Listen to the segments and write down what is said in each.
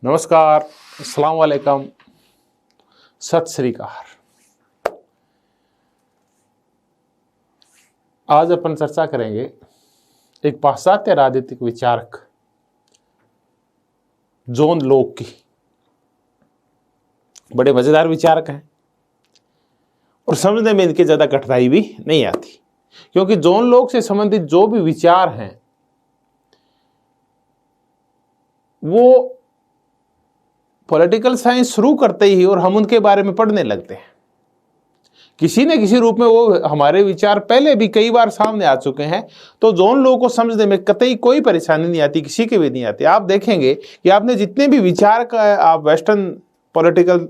नमस्कार, अस्सलाम वालेकुम, सत श्री अकाल। आज अपन चर्चा करेंगे एक पाश्चात्य राजनीतिक विचारक जॉन लॉक की। बड़े मजेदार विचारक हैं और समझने में इनकी ज्यादा कठिनाई भी नहीं आती, क्योंकि जॉन लॉक से संबंधित जो भी विचार हैं वो पॉलिटिकल साइंस शुरू करते ही और हम उनके बारे में पढ़ने लगते हैं। किसी न किसी रूप में वो हमारे विचार पहले भी कई बार सामने आ चुके हैं, तो जॉन लॉक को समझने में कतई कोई परेशानी नहीं आती, किसी के भी नहीं आती। आप देखेंगे कि आपने जितने भी विचार का आप वेस्टर्न पॉलिटिकल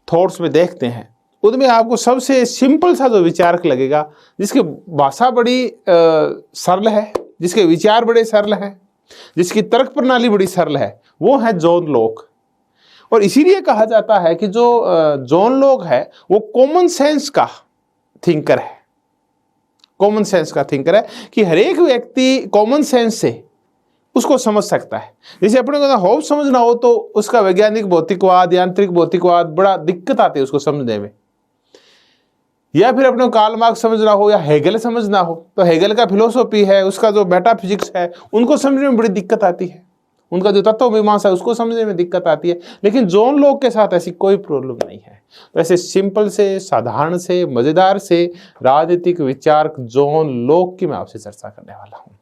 थॉट्स में देखते हैं, उनमें आपको सबसे सिंपल सा जो विचारक लगेगा, जिसकी भाषा बड़ी सरल है, जिसके विचार बड़े सरल हैं, जिसकी तर्क प्रणाली बड़ी सरल है, वो है जॉन लॉक। और इसीलिए कहा जाता है कि जो जॉन लॉक है वो कॉमन सेंस का थिंकर है। कॉमन सेंस का थिंकर है कि हर एक व्यक्ति कॉमन सेंस से उसको समझ सकता है। जैसे अपने को होब्स समझना हो तो उसका वैज्ञानिक भौतिकवाद, यांत्रिक भौतिकवाद बड़ा दिक्कत आती है उसको समझने में, या फिर अपने को कार्ल मार्क्स समझना हो या हेगल समझना हो तो हेगल का फिलोसॉफी है, उसका जो मेटाफिजिक्स है, उनको समझने में बड़ी दिक्कत आती है। उनका जो तत्व मीमांसा है उसको समझने में दिक्कत आती है। लेकिन जॉन लॉक के साथ ऐसी कोई प्रॉब्लम नहीं है। तो ऐसे सिंपल से, साधारण से, मजेदार से राजनीतिक विचारक जॉन लॉक की मैं आपसे चर्चा करने वाला हूं।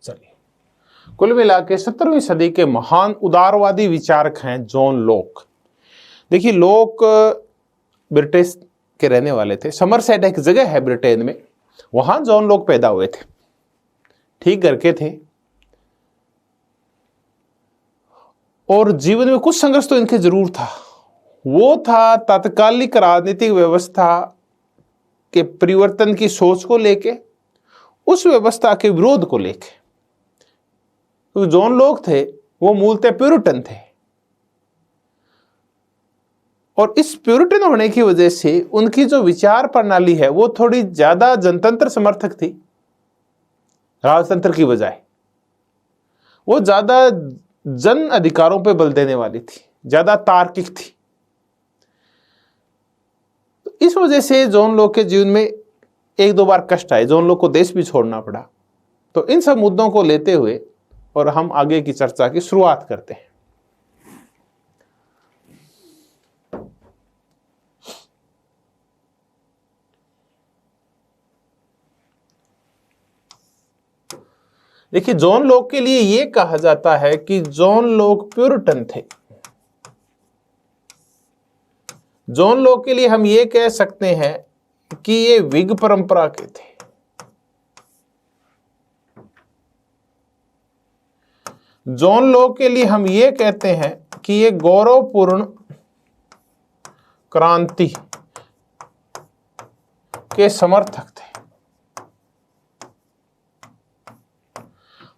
चलिए, कुल मिला के 17वीं सदी के महान उदारवादी विचारक हैं जॉन लॉक। देखिए, लॉक ब्रिटिश के रहने वाले थे। समरसेट एक जगह है ब्रिटेन में, वहां जॉन लॉक पैदा हुए थे। ठीक घर के थे और जीवन में कुछ संघर्ष तो इनके जरूर था। वो था तात्कालिक राजनीतिक व्यवस्था के परिवर्तन की सोच को लेके, उस व्यवस्था के विरोध को लेके। तो जॉन लॉक थे वो मूलतः प्यूरिटन थे, और इस प्यूरिटन होने की वजह से उनकी जो विचार प्रणाली है वो थोड़ी ज्यादा जनतंत्र समर्थक थी राजतंत्र की बजाय। वो ज्यादा जन अधिकारों पे बल देने वाली थी, ज्यादा तार्किक थी। तो इस वजह से जॉन लॉक के जीवन में एक दो बार कष्ट आए, जॉन लॉक को देश भी छोड़ना पड़ा। तो इन सब मुद्दों को लेते हुए और हम आगे की चर्चा की शुरुआत करते हैं। देखिए, जॉन लॉक के लिए यह कहा जाता है कि जॉन लॉक प्यूरिटन थे। जॉन लॉक के लिए हम ये कह सकते हैं कि ये विग परंपरा के थे। जॉन लॉक के लिए हम ये कहते हैं कि ये गौरवपूर्ण क्रांति के समर्थक थे।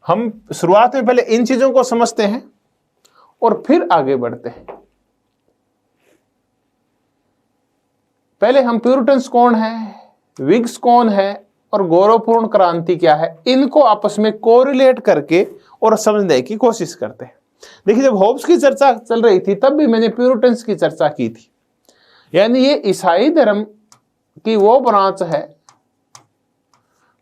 हम शुरुआत में पहले इन चीजों को समझते हैं और फिर आगे बढ़ते हैं। पहले हम प्यूरिटन्स कौन है, विग्स कौन है और गौरवपूर्ण क्रांति क्या है, इनको आपस में कोरिलेट करके और समझने की कोशिश करते हैं। देखिए, जब होब्स की चर्चा चल रही थी तब भी मैंने प्यूरिटन्स की चर्चा की थी। यानी ये ईसाई धर्म की वो ब्रांच है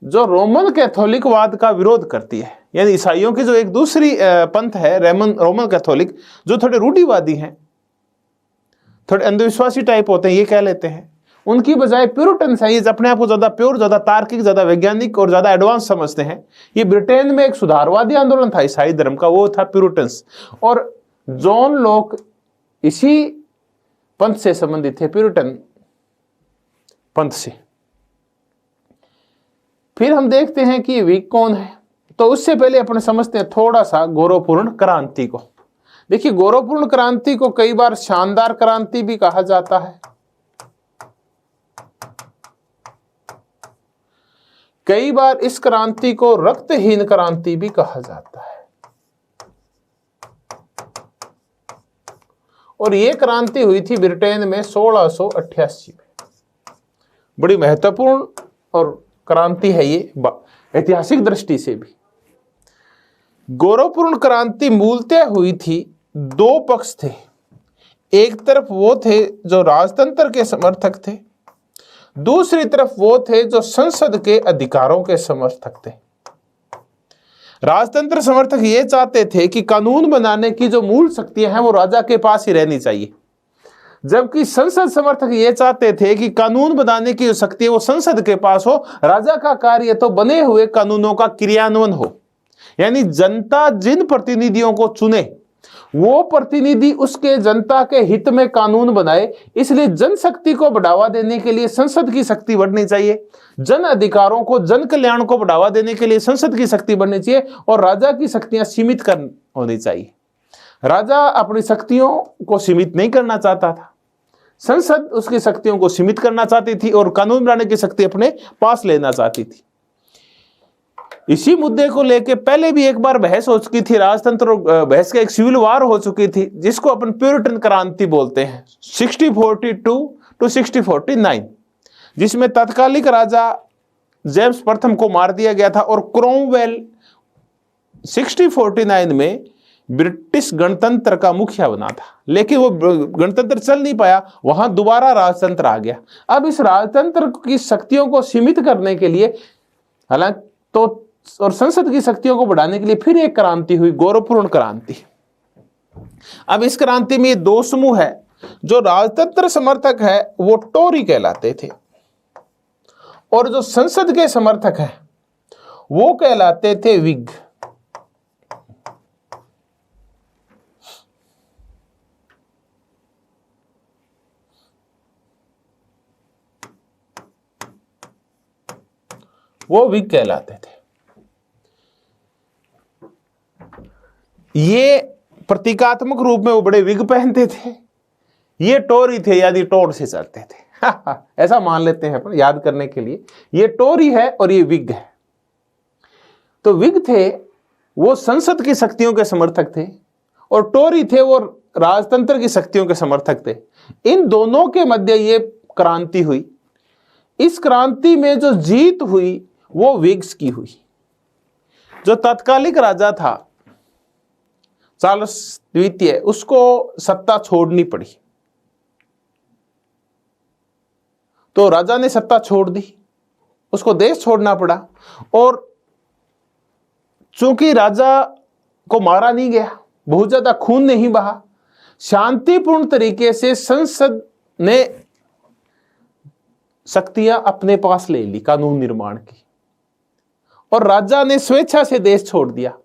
जो रोमन कैथोलिकवाद का विरोध करती है। यानी ईसाइयों की जो एक दूसरी पंथ है रोमन कैथोलिक, जो थोड़े रूढ़िवादी हैं, थोड़े अंधविश्वासी टाइप होते हैं, ये कह लेते हैं, उनकी बजाय प्यूरिटन्स हैं। ये अपने आप को ज्यादा प्योर, ज्यादा तार्किक, ज्यादा वैज्ञानिक और ज्यादा एडवांस समझते हैं। ये ब्रिटेन में एक सुधारवादी आंदोलन था ईसाई धर्म का, वो था प्यूरिटन्स। और जॉन लॉक इसी पंथ से संबंधित थे, प्यूरिटन पंथ से। फिर हम देखते हैं कि ये विग कौन है। तो उससे पहले अपन समझते हैं थोड़ा सा गौरवपूर्ण क्रांति को। देखिए, गौरवपूर्ण क्रांति को कई बार शानदार क्रांति भी कहा जाता है, कई बार इस क्रांति को रक्तहीन क्रांति भी कहा जाता है। और यह क्रांति हुई थी ब्रिटेन में 1688 में। बड़ी महत्वपूर्ण और क्रांति है ये ऐतिहासिक दृष्टि से भी। गौरवपूर्ण क्रांति मूलतः हुई थी, दो पक्ष थे। एक तरफ वो थे जो राजतंत्र के समर्थक थे, दूसरी तरफ वो थे जो संसद के अधिकारों के समर्थक थे। राजतंत्र समर्थक ये चाहते थे कि कानून बनाने की जो मूल शक्तियां हैं वो राजा के पास ही रहनी चाहिए, जबकि संसद समर्थक ये चाहते थे कि कानून बनाने की जो शक्ति है वो संसद के पास हो, राजा का कार्य तो बने हुए कानूनों का क्रियान्वयन हो। यानी जनता जिन प्रतिनिधियों को चुने वो प्रतिनिधि उसके जनता के हित में कानून बनाए। इसलिए जनशक्ति को बढ़ावा देने के लिए संसद की शक्ति बढ़नी चाहिए, जन अधिकारों को, जन कल्याण को बढ़ावा देने के लिए संसद की शक्ति बढ़नी चाहिए, और राजा की शक्तियां सीमित होनी चाहिए। राजा अपनी शक्तियों को सीमित नहीं करना चाहता था, संसद उसकी शक्तियों को सीमित करना चाहती थी और कानून बनाने की शक्ति अपने पास लेना चाहती थी। इसी मुद्दे को लेकर पहले भी एक बार बहस हो चुकी थी, राजतंत्र बहस का एक सिविल वार हो चुकी थी, जिसको अपन प्यूरिटन क्रांति बोलते हैं, 1642 to 1649, जिसमें तत्कालिक राजा जेम्स प्रथम को मार दिया गया था और क्रोमवेल 1649 में ब्रिटिश गणतंत्र का मुखिया बना था। लेकिन वो गणतंत्र चल नहीं पाया, वहां दोबारा राजतंत्र आ गया। अब इस राजतंत्र की शक्तियों को सीमित करने के लिए, हालांकि तो, और संसद की शक्तियों को बढ़ाने के लिए फिर एक क्रांति हुई, गौरवपूर्ण क्रांति। अब इस क्रांति में ये दो समूह है। जो राजतंत्र समर्थक है वो टोरी कहलाते थे, और जो संसद के समर्थक है वो कहलाते थे विग। वो विग कहलाते थे। ये प्रतीकात्मक रूप में वो बड़े विग पहनते थे, ये टोरी थे, यानी टोर से चलते थे। ऐसा मान लेते हैं पर याद करने के लिए, ये टोरी है और ये विग है। तो विग थे वो संसद की शक्तियों के समर्थक थे, और टोरी थे वो राजतंत्र की शक्तियों के समर्थक थे। इन दोनों के मध्य ये क्रांति हुई। इस क्रांति में जो जीत हुई वो विग्स की हुई। जो तत्कालिक राजा था चार्ल्स द्वितीय, उसको सत्ता छोड़नी पड़ी, तो राजा ने सत्ता छोड़ दी, उसको देश छोड़ना पड़ा। और चूंकि राजा को मारा नहीं गया, बहुत ज्यादा खून नहीं बहा, शांतिपूर्ण तरीके से संसद ने शक्तियां अपने पास ले ली कानून निर्माण की, और राजा ने स्वेच्छा से देश छोड़ दिया।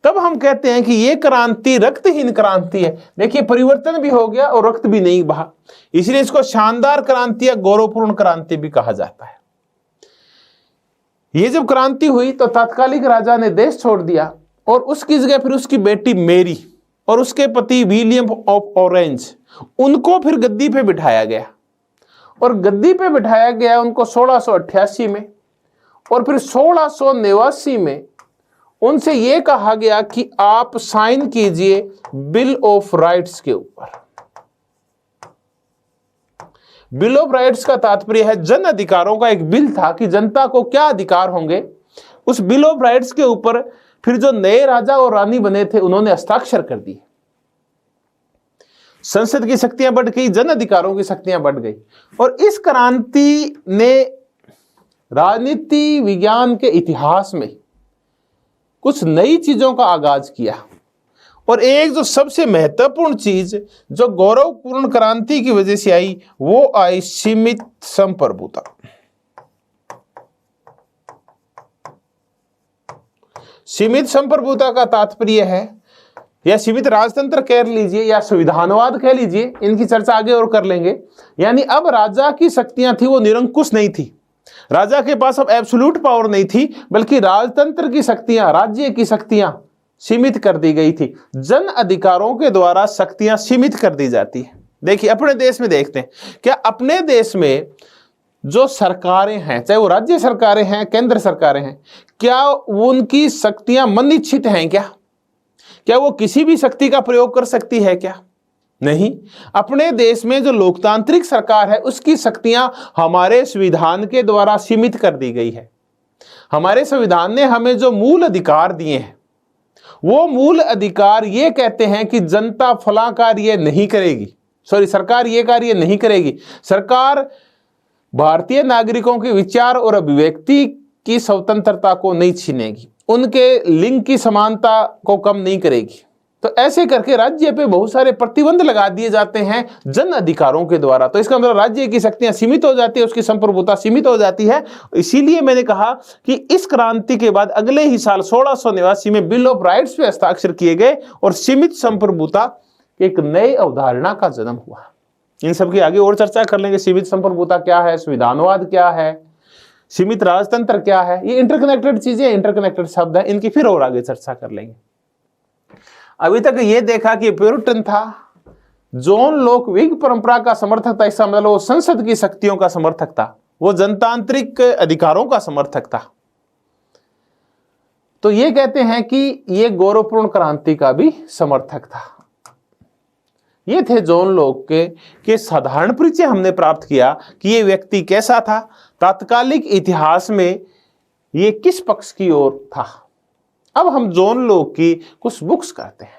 तब हम कहते हैं कि यह क्रांति रक्तहीन क्रांति है। देखिए, परिवर्तन भी हो गया और रक्त भी नहीं बहा, इसलिए इसको शानदार क्रांति या गौरवपूर्ण क्रांति भी कहा जाता है। ये जब क्रांति हुई तो तात्कालिक राजा ने देश छोड़ दिया, और उसकी जगह फिर उसकी बेटी मेरी और उसके पति विलियम ऑफ ऑरेंज, उनको फिर गद्दी पे बिठाया गया। और गद्दी पे बिठाया गया उनको 1688 में, और फिर 1689 में उनसे यह कहा गया कि आप साइन कीजिए बिल ऑफ राइट्स के ऊपर। बिल ऑफ राइट्स का तात्पर्य है जन अधिकारों का एक बिल था कि जनता को क्या अधिकार होंगे। उस बिल ऑफ राइट्स के ऊपर फिर जो नए राजा और रानी बने थे उन्होंने हस्ताक्षर कर दिए। संसद की शक्तियां बढ़ गई, जन अधिकारों की शक्तियां बढ़ गई, और इस क्रांति ने राजनीति विज्ञान के इतिहास में कुछ नई चीजों का आगाज किया। और एक जो सबसे महत्वपूर्ण चीज जो गौरवपूर्ण क्रांति की वजह से आई, वो आई सीमित संप्रभुता। सीमित संप्रभुता का तात्पर्य है, या सीमित राजतंत्र कह लीजिए या संविधानवाद कह लीजिए, इनकी चर्चा आगे और कर लेंगे। यानी अब राजा की शक्तियां थी वो निरंकुश नहीं थी, राजा के पास अब एब्सोल्यूट पावर नहीं थी, बल्कि राजतंत्र की शक्तियां, राज्य की शक्तियां सीमित कर दी गई थी। जन अधिकारों के द्वारा शक्तियां सीमित कर दी जाती है। देखिए अपने देश में देखते हैं, क्या अपने देश में जो सरकारें हैं, चाहे वो राज्य सरकारें हैं, केंद्र सरकारें हैं, क्या उनकी शक्तियां मनिच्छित हैं क्या वो किसी भी शक्ति का प्रयोग कर सकती है क्या? नहीं। अपने देश में जो लोकतांत्रिक सरकार है उसकी शक्तियां हमारे संविधान के द्वारा सीमित कर दी गई है। हमारे संविधान ने हमें जो मूल अधिकार दिए हैं, वो मूल अधिकार ये कहते हैं कि जनता फला कार्य नहीं करेगी, सरकार ये कार्य नहीं करेगी। सरकार भारतीय नागरिकों के विचार और अभिव्यक्ति की स्वतंत्रता को नहीं छीनेगी, उनके लिंग की समानता को कम नहीं करेगी। तो ऐसे करके राज्य पे बहुत सारे प्रतिबंध लगा दिए जाते हैं जन अधिकारों के द्वारा। तो इसका मतलब राज्य की शक्तियां सीमित हो जाती है, उसकी संप्रभुता सीमित हो जाती है। इसीलिए मैंने कहा कि इस क्रांति के बाद अगले ही साल 1689 में बिल ऑफ राइट्स पे हस्ताक्षर किए गए और सीमित संप्रभुता एक नई अवधारणा का जन्म हुआ। इन सब की आगे और चर्चा कर लेंगे। सीमित संप्रभुता क्या है, संविधानवाद क्या है, सीमित राजतंत्र क्या है, ये इंटरकनेक्टेड चीजें, इंटरकनेक्टेड शब्द है, इनकी फिर और आगे चर्चा कर लेंगे। अभी तक ये देखा कि प्यूरिटन था, जॉन लॉक विग परंपरा का समर्थक था, इसका मतलब वो संसद की शक्तियों का समर्थक था, वो जनतांत्रिक अधिकारों का समर्थक था। तो ये कहते हैं कि ये गौरवपूर्ण क्रांति का भी समर्थक था। ये थे जॉन लॉक के साधारण परिचय हमने प्राप्त किया कि ये व्यक्ति कैसा था, तात्कालिक इतिहास में ये किस पक्ष की ओर था। अब हम जॉन लॉक की कुछ बुक्स करते हैं।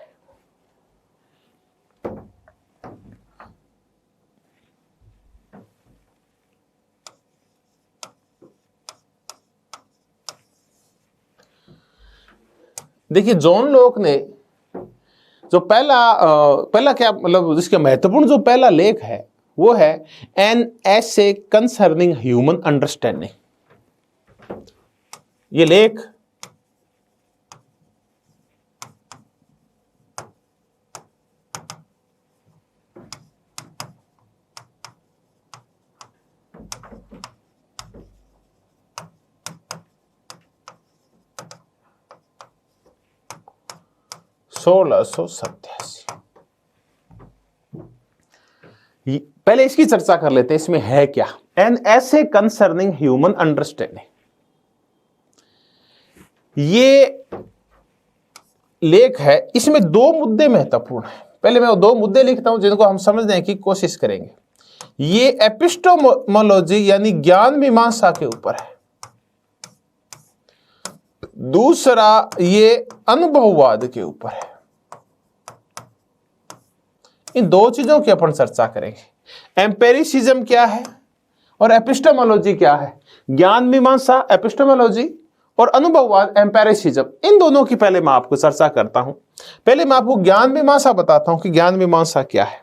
देखिए, जॉन लॉक ने जो पहला क्या मतलब जिसके महत्वपूर्ण जो पहला लेख है वो है an essay concerning human understanding. ये लेख पहले इसकी चर्चा कर लेते हैं, इसमें है क्या। An essay concerning human understanding, ये लेख है, इसमें दो मुद्दे महत्वपूर्ण हैं। पहले मैं वो दो मुद्दे लिखता हूं जिनको हम समझने की कोशिश करेंगे। ये एपिस्टेमोलॉजी यानी ज्ञान मीमांसा के ऊपर है। दूसरा ये अनुभववाद के ऊपर है। इन दो चीजों की अपन चर्चा करेंगे। एम्पेरिसिज्म क्या है और एपिस्टेमोलॉजी क्या है। ज्ञान मीमांसा एपिस्टेमोलॉजी और अनुभववाद एम्पेरिसिज्म, इन दोनों की पहले मैं आपको चर्चा करता हूं। पहले मैं आपको ज्ञान मीमांसा बताता हूं कि ज्ञान मीमांसा क्या है।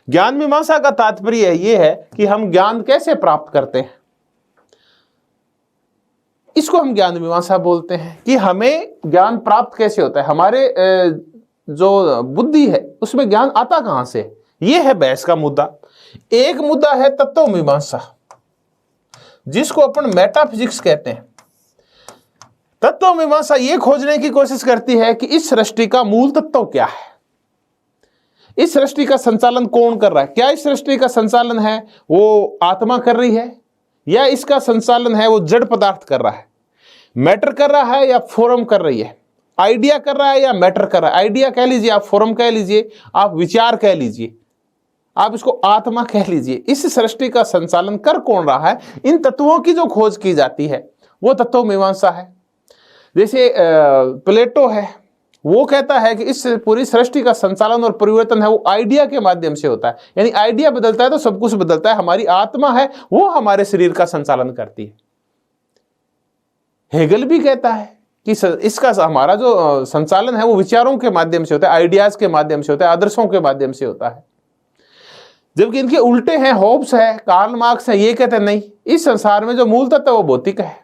ज्ञान मीमांसा का तात्पर्य यह है कि हम ज्ञान कैसे प्राप्त करते हैं, इसको हम ज्ञान मीमांसा बोलते हैं। कि हमें ज्ञान प्राप्त कैसे होता है, हमारे जो बुद्धि है उसमें ज्ञान आता कहां से, यह है बहस का मुद्दा। एक मुद्दा है तत्व मीमांसा, जिसको अपन मेटाफिजिक्स कहते हैं। तत्व मीमांसा यह खोजने की कोशिश करती है कि इस सृष्टि का मूल तत्व क्या है, इस सृष्टि का संचालन कौन कर रहा है। क्या इस सृष्टि का संचालन है वो आत्मा कर रही है, या इसका संचालन है वो जड़ पदार्थ कर रहा है, मैटर कर रहा है या फॉर्म कर रही है, आइडिया कर रहा है या मैटर कर रहा है। आइडिया कह लीजिए, आप फॉर्म कह लीजिए, आप विचार कह लीजिए, आप इसको आत्मा कह लीजिए। इस सृष्टि का संचालन कर कौन रहा है, इन तत्वों की जो खोज की जाती है वो तत्व मीमांसा है। जैसे प्लेटो है, वो कहता है कि इस पूरी सृष्टि का संचालन और परिवर्तन है वो आइडिया के माध्यम से होता है। यानी आइडिया बदलता है तो सब कुछ बदलता है। हमारी आत्मा है वो हमारे शरीर का संचालन करती है। हेगल भी कहता है कि इसका हमारा जो संचालन है वो विचारों के माध्यम से होता है, आइडियाज के माध्यम से होता है, आदर्शों के माध्यम से होता है। जबकि इनके उल्टे हैं, होब्स है, कार्ल मार्क्स है, ये कहते हैं नहीं, इस संसार में जो मूल तत्व है वो भौतिक है,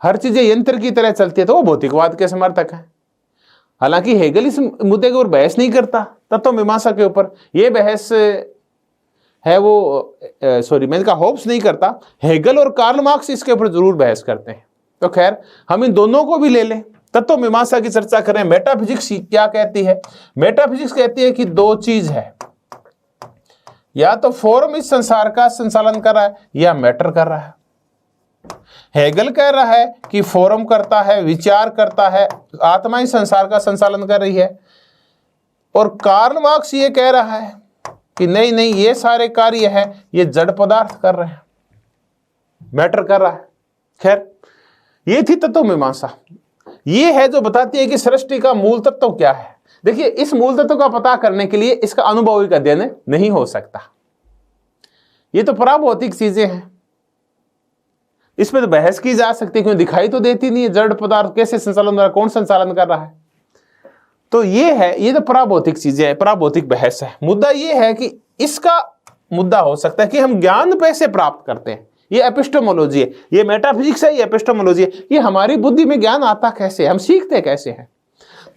हर चीजें यंत्र की तरह चलती है, तो वो भौतिकवाद के समर्थक है। हालांकि हेगल इस मुद्दे के ऊपर बहस नहीं करता, तत्व मीमांसा के ऊपर ये बहस है वो मैंने कहा होब्स नहीं करता, हेगल और कार्ल मार्क्स इसके ऊपर जरूर बहस करते हैं। तो खैर हम इन दोनों को भी ले लें, तत्व मीमांसा की चर्चा करें। मेटाफिजिक्स क्या कहती है, मेटाफिजिक्स कहती है कि दो चीज है, या तो फॉर्म इस संसार का संचालन कर रहा है या मैटर कर रहा है। हेगल कह रहा है कि फॉर्म करता है, विचार करता है, आत्मा ही संसार का संचालन कर रही है। और कार्ल मार्क्स ये कह रहा है कि नहीं नहीं, ये सारे कार्य है ये जड़ पदार्थ कर रहे हैं, मैटर कर रहा है। खैर, ये थी तत्व मीमांसा। ये है जो बताती है कि सृष्टि का मूल तत्व क्या है। देखिए, इस मूल तत्व का पता करने के लिए इसका अनुभविक अध्ययन नहीं हो सकता। ये तो पराभौतिक चीजें हैं, इस पर तो बहस की जा सकती है, क्यों दिखाई तो देती नहीं है जड़ पदार्थ कैसे संचालन हो रहा है, कौन संचालन कर रहा है। तो ये है, ये तो पराभौतिक चीजें है, पराभौतिक बहस है। मुद्दा ये है कि इसका मुद्दा हो सकता है कि हम ज्ञान कैसे प्राप्त करते हैं। ये एपिस्टेमोलॉजी है, ये मेटाफिजिक्स है, ये एपिस्टेमोलॉजी है। ये हमारी बुद्धि में ज्ञान आता कैसे, हम सीखते कैसे हैं।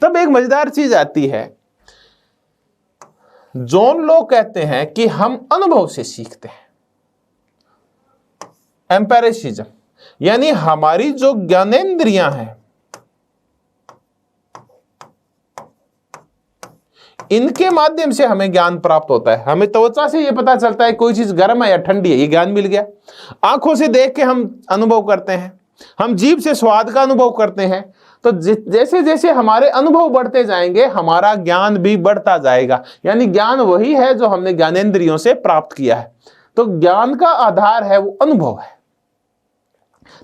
तब एक मजेदार चीज आती है। जॉन लॉक कहते हैं कि हम अनुभव से सीखते हैं, एम्पेरिसिज्म, यानी हमारी जो ज्ञानेंद्रियां हैं इनके माध्यम से हमें ज्ञान प्राप्त होता है। हमें त्वचा से यह पता चलता है कोई चीज गर्म है या ठंडी है, ये ज्ञान मिल गया। आंखों से देख के हम अनुभव करते हैं, हम जीभ से स्वाद का अनुभव करते हैं। तो जैसे जैसे हमारे अनुभव बढ़ते जाएंगे हमारा ज्ञान भी बढ़ता जाएगा। यानी ज्ञान वही है जो हमने ज्ञानेंद्रियों से प्राप्त किया है। तो ज्ञान का आधार है वो अनुभव है।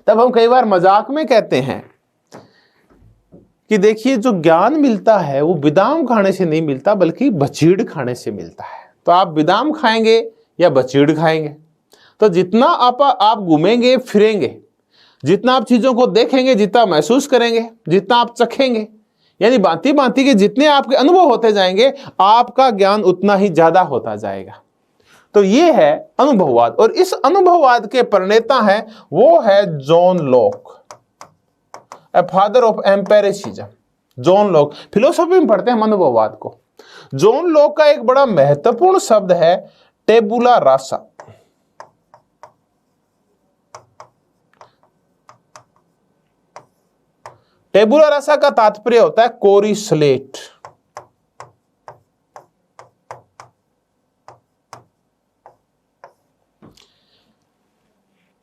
तब हम कई बार मजाक में कहते हैं कि देखिए, जो ज्ञान मिलता है वो बादाम खाने से नहीं मिलता बल्कि बचीड़ खाने से मिलता है। तो आप बादाम खाएंगे या बचीड़ खाएंगे। तो जितना आप घूमेंगे फिरेंगे, जितना आप चीजों को देखेंगे, जितना महसूस करेंगे, जितना आप चखेंगे, यानी भांति भांति के जितने आपके अनुभव होते जाएंगे आपका ज्ञान उतना ही ज्यादा होता जाएगा। तो ये है अनुभववाद। और इस अनुभववाद के प्रणेता है वो है John Locke, a father of empiricism. John Locke, philosophy में पढ़ते हैं हम अनुभववाद को। जॉन लॉक का एक बड़ा महत्वपूर्ण शब्द है टेबुला रासा। टेबुला रासा का तात्पर्य होता है कोरी स्लेट।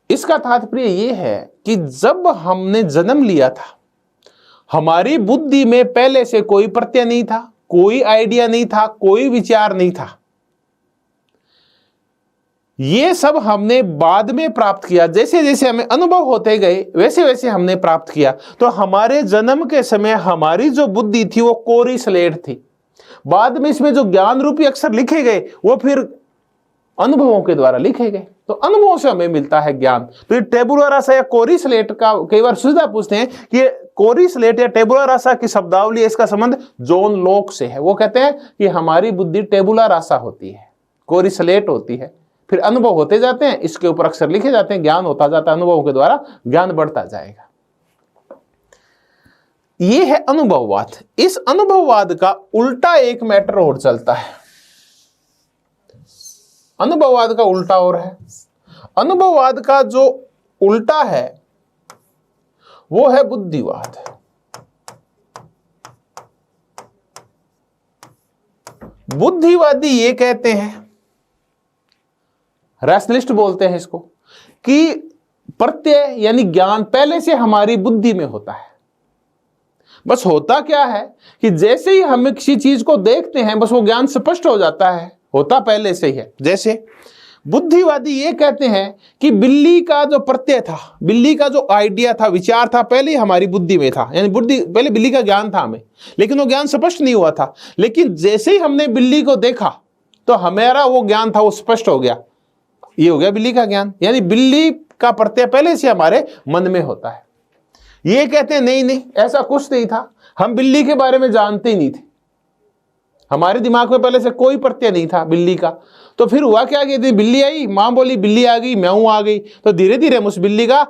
इसका तात्पर्य यह है कि जब हमने जन्म लिया था हमारी बुद्धि में पहले से कोई प्रत्यय नहीं था, कोई आइडिया नहीं था, कोई विचार नहीं था। ये सब हमने बाद में प्राप्त किया। जैसे जैसे हमें अनुभव होते गए वैसे वैसे हमने प्राप्त किया। तो हमारे जन्म के समय हमारी जो बुद्धि थी वो कोरी स्लेट थी। बाद में इसमें जो ज्ञान रूपी अक्षर लिखे गए वो फिर अनुभवों के द्वारा लिखे गए। तो अनुभवों से हमें मिलता है ज्ञान। तो ये टेबुला रासा या कोरी स्लेट का कई बार सुविधा पूछते हैं कि ये कोरी स्लेट या टेबुला रासा की शब्दावली, इसका संबंध जॉन लॉक से है। वो कहते हैं कि हमारी बुद्धि टेबुला रासा होती है, कोरी स्लेट होती है, फिर अनुभव होते जाते हैं, इसके ऊपर अक्षर लिखे जाते हैं, ज्ञान होता जाता है, अनुभवों के द्वारा ज्ञान बढ़ता जाएगा। ये है अनुभववाद। इस अनुभववाद का उल्टा एक मैटर और चलता है। अनुभववाद का उल्टा और है। अनुभववाद का जो उल्टा है वो है बुद्धिवाद। बुद्धिवादी ये कहते हैं, रैशनलिस्ट बोलते हैं इसको, कि प्रत्यय यानी ज्ञान पहले से हमारी बुद्धि में होता है। बस होता क्या है कि जैसे ही हम किसी चीज को देखते हैं बस वो ज्ञान स्पष्ट हो जाता है, होता पहले से ही है। जैसे बुद्धिवादी ये कहते हैं कि बिल्ली का जो प्रत्यय था, बिल्ली का जो आइडिया था, विचार था, पहले ही हमारी बुद्धि में था। यानी बुद्धि, पहले बिल्ली का ज्ञान था हमें, लेकिन वो ज्ञान स्पष्ट नहीं हुआ था। लेकिन जैसे ही हमने बिल्ली को देखा तो हमारा वो ज्ञान था वो स्पष्ट हो गया। ये हो गया बिल्ली का ज्ञान। यानी बिल्ली का प्रत्यय पहले से हमारे मन में होता है। ये कहते हैं नहीं नहीं, ऐसा कुछ नहीं था, हम बिल्ली के बारे में जानते ही नहीं थे, हमारे दिमाग में पहले से कोई प्रत्यय नहीं था बिल्ली का। तो फिर हुआ क्या कि बिल्ली आई, मां बोली बिल्ली आ गई, म्याऊं आ गई, तो धीरे धीरे हम उस बिल्ली का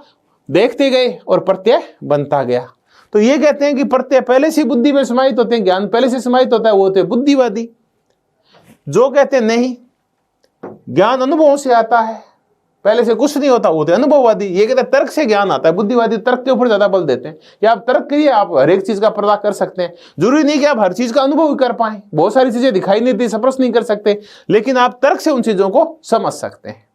देखते गए और प्रत्यय बनता गया। तो ये कहते हैं कि प्रत्यय पहले से बुद्धि में समाहित होते हैं, ज्ञान पहले से समाहित होता है, वो होते हैं बुद्धिवादी। जो कहते हैं नहीं, ज्ञान अनुभवों से आता है, पहले से कुछ नहीं होता, होते अनुभववादी। ये कहते हैं तर्क से ज्ञान आता है, बुद्धिवादी तर्क के ऊपर ज्यादा बल देते हैं कि आप तर्क करिए, आप हर एक चीज का पर्दा कर सकते हैं। जरूरी नहीं कि आप हर चीज का अनुभव ही कर पाए, बहुत सारी चीजें दिखाई नहीं देती, स्पर्श नहीं कर सकते, लेकिन आप तर्क से उन चीजों को समझ सकते हैं।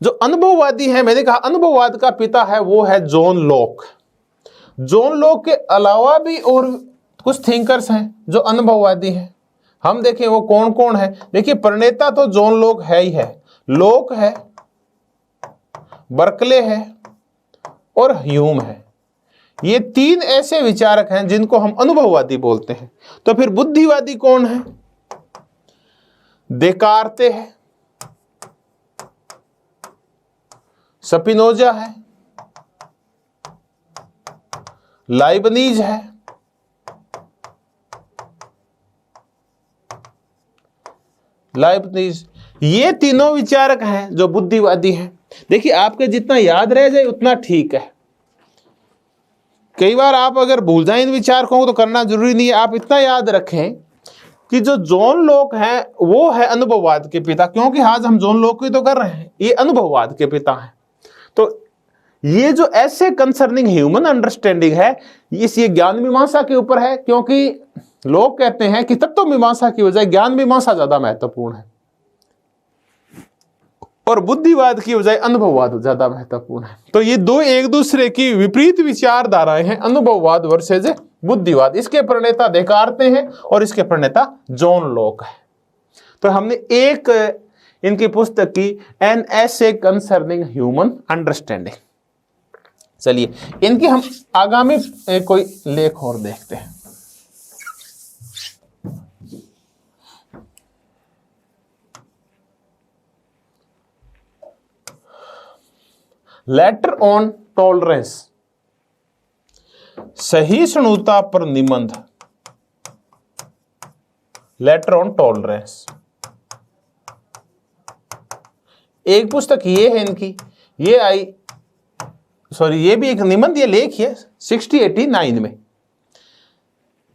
जो अनुभववादी है, मैंने कहा अनुभववाद का पिता है, वो है जॉन लॉक। जॉन लॉक के अलावा भी और कुछ थिंकर्स हैं जो अनुभववादी हैं। हम देखें वो कौन कौन है। देखिए, प्रणेता तो जॉन लॉक है ही है, लॉक है, बर्कले है और ह्यूम है। ये तीन ऐसे विचारक हैं जिनको हम अनुभववादी बोलते हैं। तो फिर बुद्धिवादी कौन है? देकार्ते है, स्पिनोजा है, लाइबनीज है, लाइबनीज। ये तीनों विचारक हैं जो बुद्धिवादी हैं। देखिए, आपके जितना याद रह जाए उतना ठीक है। कई बार आप अगर भूल जाएं इन विचारकों को तो करना जरूरी नहीं है। आप इतना याद रखें कि जो जॉन लॉक है वो है अनुभववाद के पिता, क्योंकि आज हम जॉन लॉक की तो कर रहे हैं, ये अनुभववाद के पिता हैं। तो ये जो ऐसे कंसर्निंग ह्यूमन अंडरस्टैंडिंग है, ये ज्ञान मीमांसा के ऊपर है, क्योंकि लोग कहते हैं कि तत्व मीमांसा की बजाय ज्ञान मीमांसा ज्यादा महत्वपूर्ण है और बुद्धिवाद की बजाय अनुभववाद ज्यादा महत्वपूर्ण है। तो ये दो एक दूसरे की विपरीत विचारधाराएं हैं, अनुभववाद वर्सेस बुद्धिवाद। इसके प्रणेता देकार्ते हैं और इसके प्रणेता जॉन लॉक है। तो हमने एक इनकी पुस्तक की an essay concerning human understanding. चलिए, इनकी हम आगामी कोई लेख और देखते हैं। लेटर ऑन टॉलरेंस, सहिष्णुता पर निबंध। लेटर ऑन टॉलरेंस एक पुस्तक ये है इनकी, ये आई, सॉरी ये भी एक निबंध, ये लेख है 1689 में।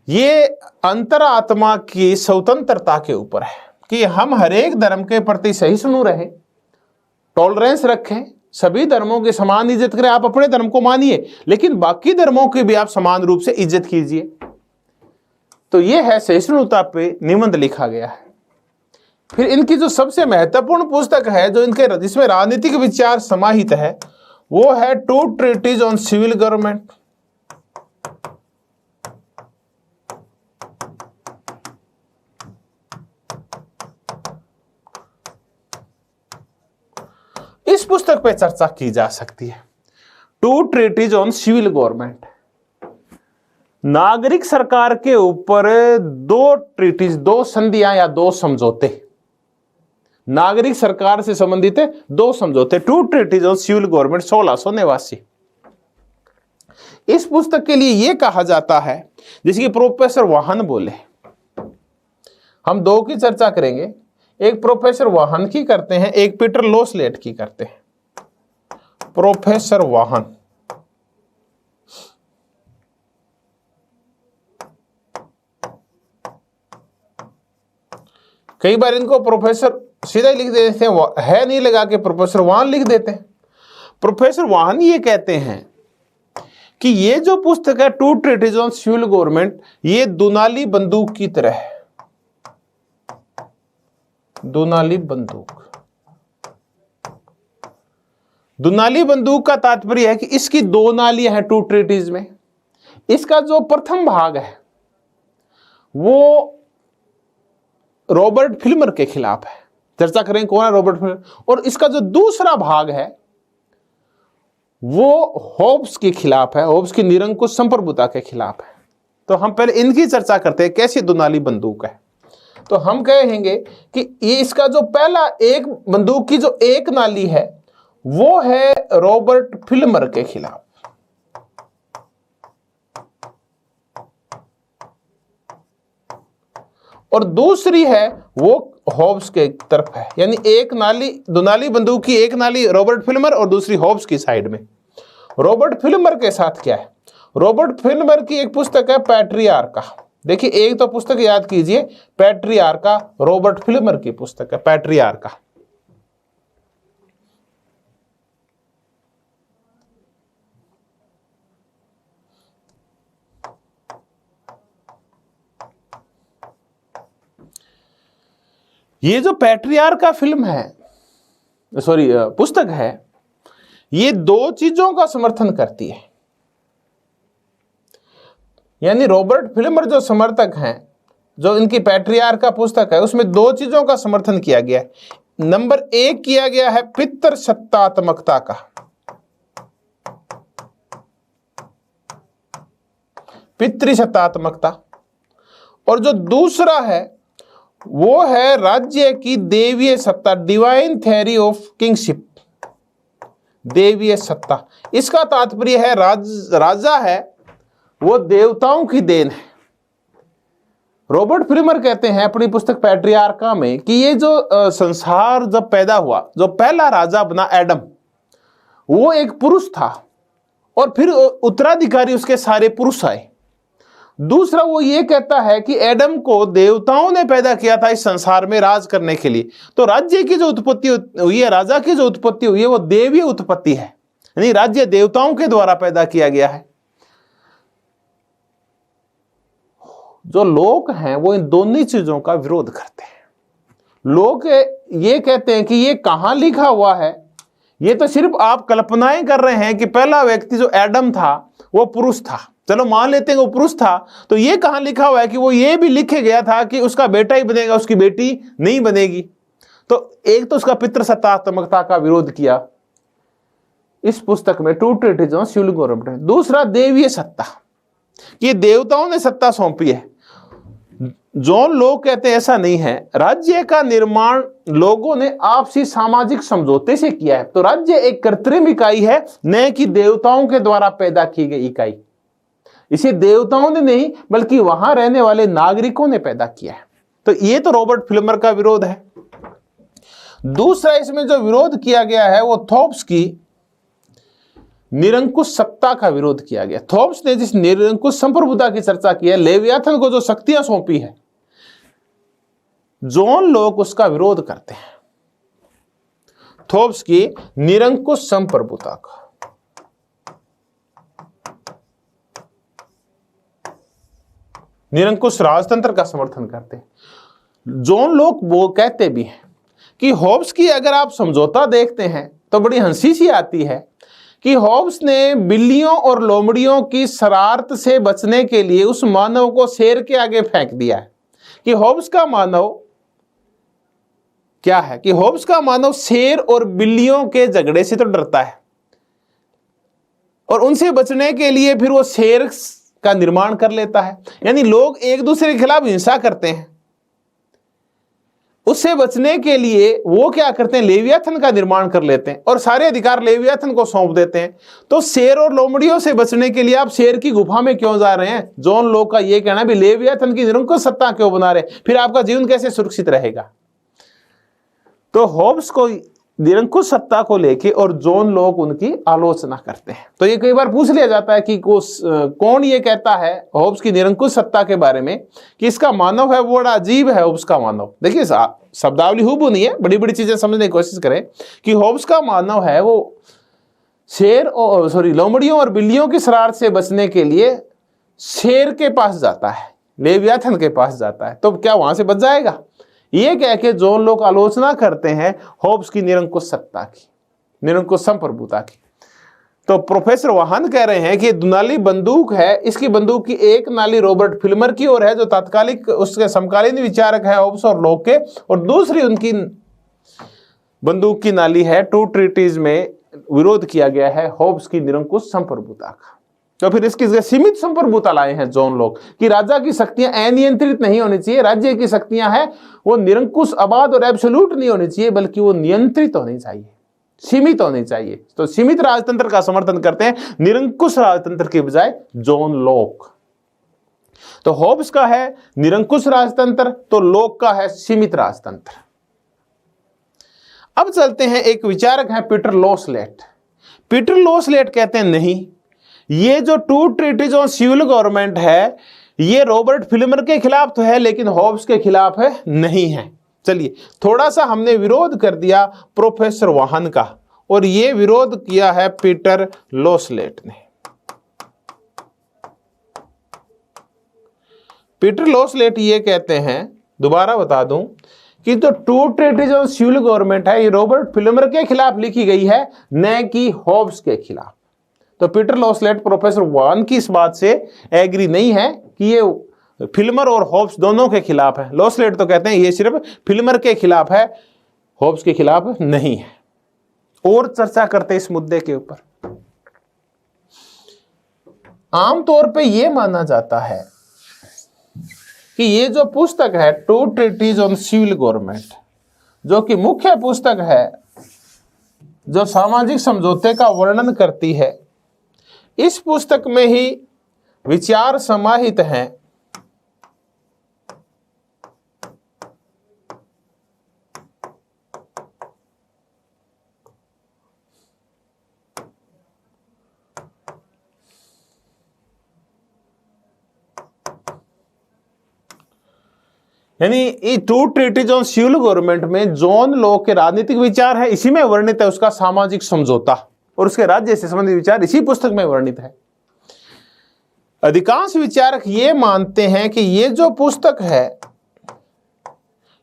ये अंतरात्मा की स्वतंत्रता के ऊपर है कि हम हर एक धर्म के प्रति सहिष्णु रहें, टॉलरेंस रखें, सभी धर्मों की समान इज्जत करें। आप अपने धर्म को मानिए, लेकिन बाकी धर्मों की भी आप समान रूप से इज्जत कीजिए। तो ये है सहिष्णुता पे निबंध लिखा गया है। फिर इनकी जो सबसे महत्वपूर्ण पुस्तक है, जो इनके जिसमें राजनीतिक विचार समाहित है, वो है Two Treatises on Civil Government. इस पुस्तक पे चर्चा की जा सकती है। Two Treatises on Civil Government, नागरिक सरकार के ऊपर दो ट्रीटीज, दो संधियां या दो समझौते, नागरिक सरकार से संबंधित है दो समझौते। Two Treatises on Civil Government 1689। इस पुस्तक के लिए यह कहा जाता है, जैसे कि प्रोफेसर वाहन बोले, हम दो की चर्चा करेंगे, एक प्रोफेसर वाहन की करते हैं, एक पीटर लोसलेट की करते हैं। प्रोफेसर वाहन, कई बार इनको प्रोफेसर सीधा ही लिख देते हैं, है नहीं लगा के प्रोफेसर वाहन लिख देते हैं। प्रोफेसर वाहन ये कहते हैं कि ये जो पुस्तक है Two Treatises on Civil Government, ये दुनाली बंदूक की तरह है। दुनाली बंदूक, दुनाली बंदूक का तात्पर्य है कि इसकी दो नालियां हैं टू ट्रीटीज में। इसका जो प्रथम भाग है वो रॉबर्ट फिल्मर के खिलाफ है, चर्चा करेंगे कौन है रॉबर्ट फिल्मर, और इसका जो दूसरा भाग है वो होब्स के खिलाफ है, होब्स की निरंकुश संप्रभुता के खिलाफ है। तो हम पहले इनकी चर्चा करते हैं, कैसी दुनाली बंदूक है। तो हम कहेंगे कि ये इसका जो पहला एक बंदूक की जो एक नाली है वो है रॉबर्ट फिल्मर के खिलाफ, और दूसरी है वो होब्स के तरफ है। यानी एक नाली, दुनाली बंदूक की एक नाली रॉबर्ट फिल्मर और दूसरी होब्स की साइड में। रॉबर्ट फिल्मर के साथ क्या है? रॉबर्ट फिल्मर की एक पुस्तक है पैट्रियार्का। देखिए, एक तो पुस्तक याद कीजिए, पैट्रियार्का रॉबर्ट फिल्मर की पुस्तक है पैट्रियार्का। ये जो पैट्रियार्क का फिल्म है, सॉरी पुस्तक है, ये दो चीजों का समर्थन करती है। यानी रॉबर्ट फिल्मर जो समर्थक हैं, जो इनकी पैट्रियार्क का पुस्तक है, उसमें दो चीजों का समर्थन किया गया है। नंबर 1 किया गया है पितृसत्तात्मकता का, पितृसत्तात्मकता, और जो दूसरा है वो है राज्य की देवीय सत्ता, डिवाइन थ्योरी ऑफ किंगशिप, देवीय सत्ता। इसका तात्पर्य है राजा है वो देवताओं की देन है। रॉबर्ट फिल्मर कहते हैं अपनी पुस्तक पैट्रियार्का में कि ये जो संसार जब पैदा हुआ, जो पहला राजा बना एडम, वो एक पुरुष था और फिर उत्तराधिकारी उसके सारे पुरुष आए। दूसरा वो ये कहता है कि एडम को देवताओं ने पैदा किया था इस संसार में राज करने के लिए। तो राज्य की जो उत्पत्ति हुई है, राजा की जो उत्पत्ति हुई है, वो देवीय उत्पत्ति है, यानी राज्य देवताओं के द्वारा पैदा किया गया है। जो लोग हैं वो इन दोनों चीजों का विरोध करते हैं। लोग ये कहते हैं कि ये कहां लिखा हुआ है, ये तो सिर्फ आप कल्पनाएं कर रहे हैं कि पहला व्यक्ति जो एडम था वो पुरुष था। चलो मान लेते हैं वो पुरुष था, तो ये कहां लिखा हुआ है कि वो ये भी लिखे गया था कि उसका बेटा ही बनेगा, उसकी बेटी नहीं बनेगी। तो एक तो उसका पितृसत्तात्मकता का विरोध किया इस पुस्तक में, टू ट्रीटिज ऑन सिविल गवर्नमेंट। दूसरा देवीय सत्ता, कि देवताओं ने सत्ता सौंपी है। जॉन लोग कहते हैं ऐसा नहीं है, राज्य का निर्माण लोगों ने आपसी सामाजिक समझौते से किया है। तो राज्य एक कृत्रिम इकाई है, न कि देवताओं के द्वारा पैदा की गई इकाई। इसे देवताओं ने नहीं बल्कि वहां रहने वाले नागरिकों ने पैदा किया है। तो ये तो रॉबर्ट फिल्मर का विरोध है। दूसरा इसमें जो विरोध किया गया है वो थॉप्स की निरंकुश सत्ता का विरोध किया गया। थॉप्स ने जिस निरंकुश संप्रभुता की चर्चा की है, लेवियाथन को जो शक्तियां सौंपी है, जॉन लोग उसका विरोध करते हैं। थॉप्स की निरंकुश संप्रभुता का, निरंकुश राजतंत्र का समर्थन करते हैं। जॉन लोग वो कहते भी हैं कि होब्स की अगर आप समझौता देखते हैं तो बड़ी हंसी सी आती है कि होब्स ने बिल्लियों और लोमड़ियों की शरारत से बचने के लिए उस मानव को शेर के आगे फेंक दिया है। कि होब्स का मानव क्या है, कि होब्स का मानव शेर और बिल्लियों के झगड़े से तो डरता है और उनसे बचने के लिए फिर वो शेर का निर्माण कर लेता है। यानी लोग एक दूसरे के खिलाफ हिंसा करते हैं, उससे बचने के लिए वो क्या करते हैं, लेवियाथन का निर्माण कर लेते हैं और सारे अधिकार लेवियाथन को सौंप देते हैं। तो शेर और लोमड़ियों से बचने के लिए आप शेर की गुफा में क्यों जा रहे हैं? जॉन लोग का ये कहना है भी लेवियाथन की निरंकुश सत्ता क्यों बना रहे, फिर आपका जीवन कैसे सुरक्षित रहेगा? तो होब्स को निरंकुश सत्ता को लेके और जॉन लोग उनकी आलोचना करते हैं। तो ये कई बार पूछ लिया जाता है कि कौन ये कहता है होब्स की निरंकुश सत्ता के बारे में कि इसका मानव है वो बड़ा अजीब है। होब्स का मानव, देखिए शब्दावली हुबहू नहीं है, बड़ी बड़ी चीजें समझने की कोशिश करें कि होब्स का मानव है वो शेर और लोमड़ियों और बिल्लियों की शरारत से बचने के लिए शेर के पास जाता है, लेवियाथन के पास जाता है। तो क्या वहां से बच जाएगा? ये कह के जॉन लोग आलोचना करते हैं होब्स की निरंकुश सत्ता की, निरंकुश संप्रभुता की। तो प्रोफेसर वाहन कह रहे हैं कि दुनाली बंदूक है, इसकी बंदूक की एक नाली रॉबर्ट फिल्मर की ओर है जो तात्कालिक उसके समकालीन विचारक है होब्स और लोक के, और दूसरी उनकी बंदूक की नाली है टू ट्रीटीज में विरोध किया गया है होब्स की निरंकुश संप्रभुता का। तो फिर इसकी सीमित संप्रभुता लाए हैं जॉन लोग कि राजा की शक्तियां अनियंत्रित नहीं होनी चाहिए, राज्य की शक्तियां हैं वो निरंकुश, अबाध और एब्सोल्यूट नहीं होनी चाहिए बल्कि वो नियंत्रित होनी चाहिए, सीमित होनी चाहिए। तो सीमित राजतंत्र का समर्थन करते हैं निरंकुश राजतंत्र के बजाय जॉन लोक। तो होब्स का है निरंकुश राजतंत्र, तो लोक का है सीमित राजतंत्र। अब चलते हैं, एक विचारक है पीटर लोसलेट। पीटर लोसलेट कहते हैं नहीं, ये जो Two Treatises on Civil Government है ये रॉबर्ट फिल्मर के खिलाफ तो है लेकिन होब्स के खिलाफ है नहीं है। चलिए थोड़ा सा हमने विरोध कर दिया प्रोफेसर वाहन का और ये विरोध किया है पीटर लोसलेट ने। पीटर लोसलेट ये कहते हैं, दोबारा बता दूं, कि जो Two Treatises on Civil Government है ये रॉबर्ट फिल्मर के खिलाफ लिखी गई है, न कि हॉब्स के खिलाफ। तो पीटर लॉसलेट प्रोफेसर वान की इस बात से एग्री नहीं है कि ये फिल्मर और हॉब्स दोनों के खिलाफ है। लॉसलेट तो कहते हैं ये सिर्फ फिल्मर के खिलाफ है, हॉब्स के खिलाफ नहीं है। और चर्चा करते हैं इस मुद्दे के ऊपर। आमतौर पे ये माना जाता है कि ये जो पुस्तक है Two Treatises on Civil Government, जो कि मुख्य पुस्तक है जो सामाजिक समझौते का वर्णन करती है, इस पुस्तक में ही विचार समाहित हैं यानी ये Two Treatises on Civil Government में जॉन लॉक के राजनीतिक विचार है, इसी में वर्णित है उसका सामाजिक समझौता, और उसके राज्य से संबंधित विचार इसी पुस्तक में वर्णित है। अधिकांश विचारक ये मानते हैं कि ये जो पुस्तक है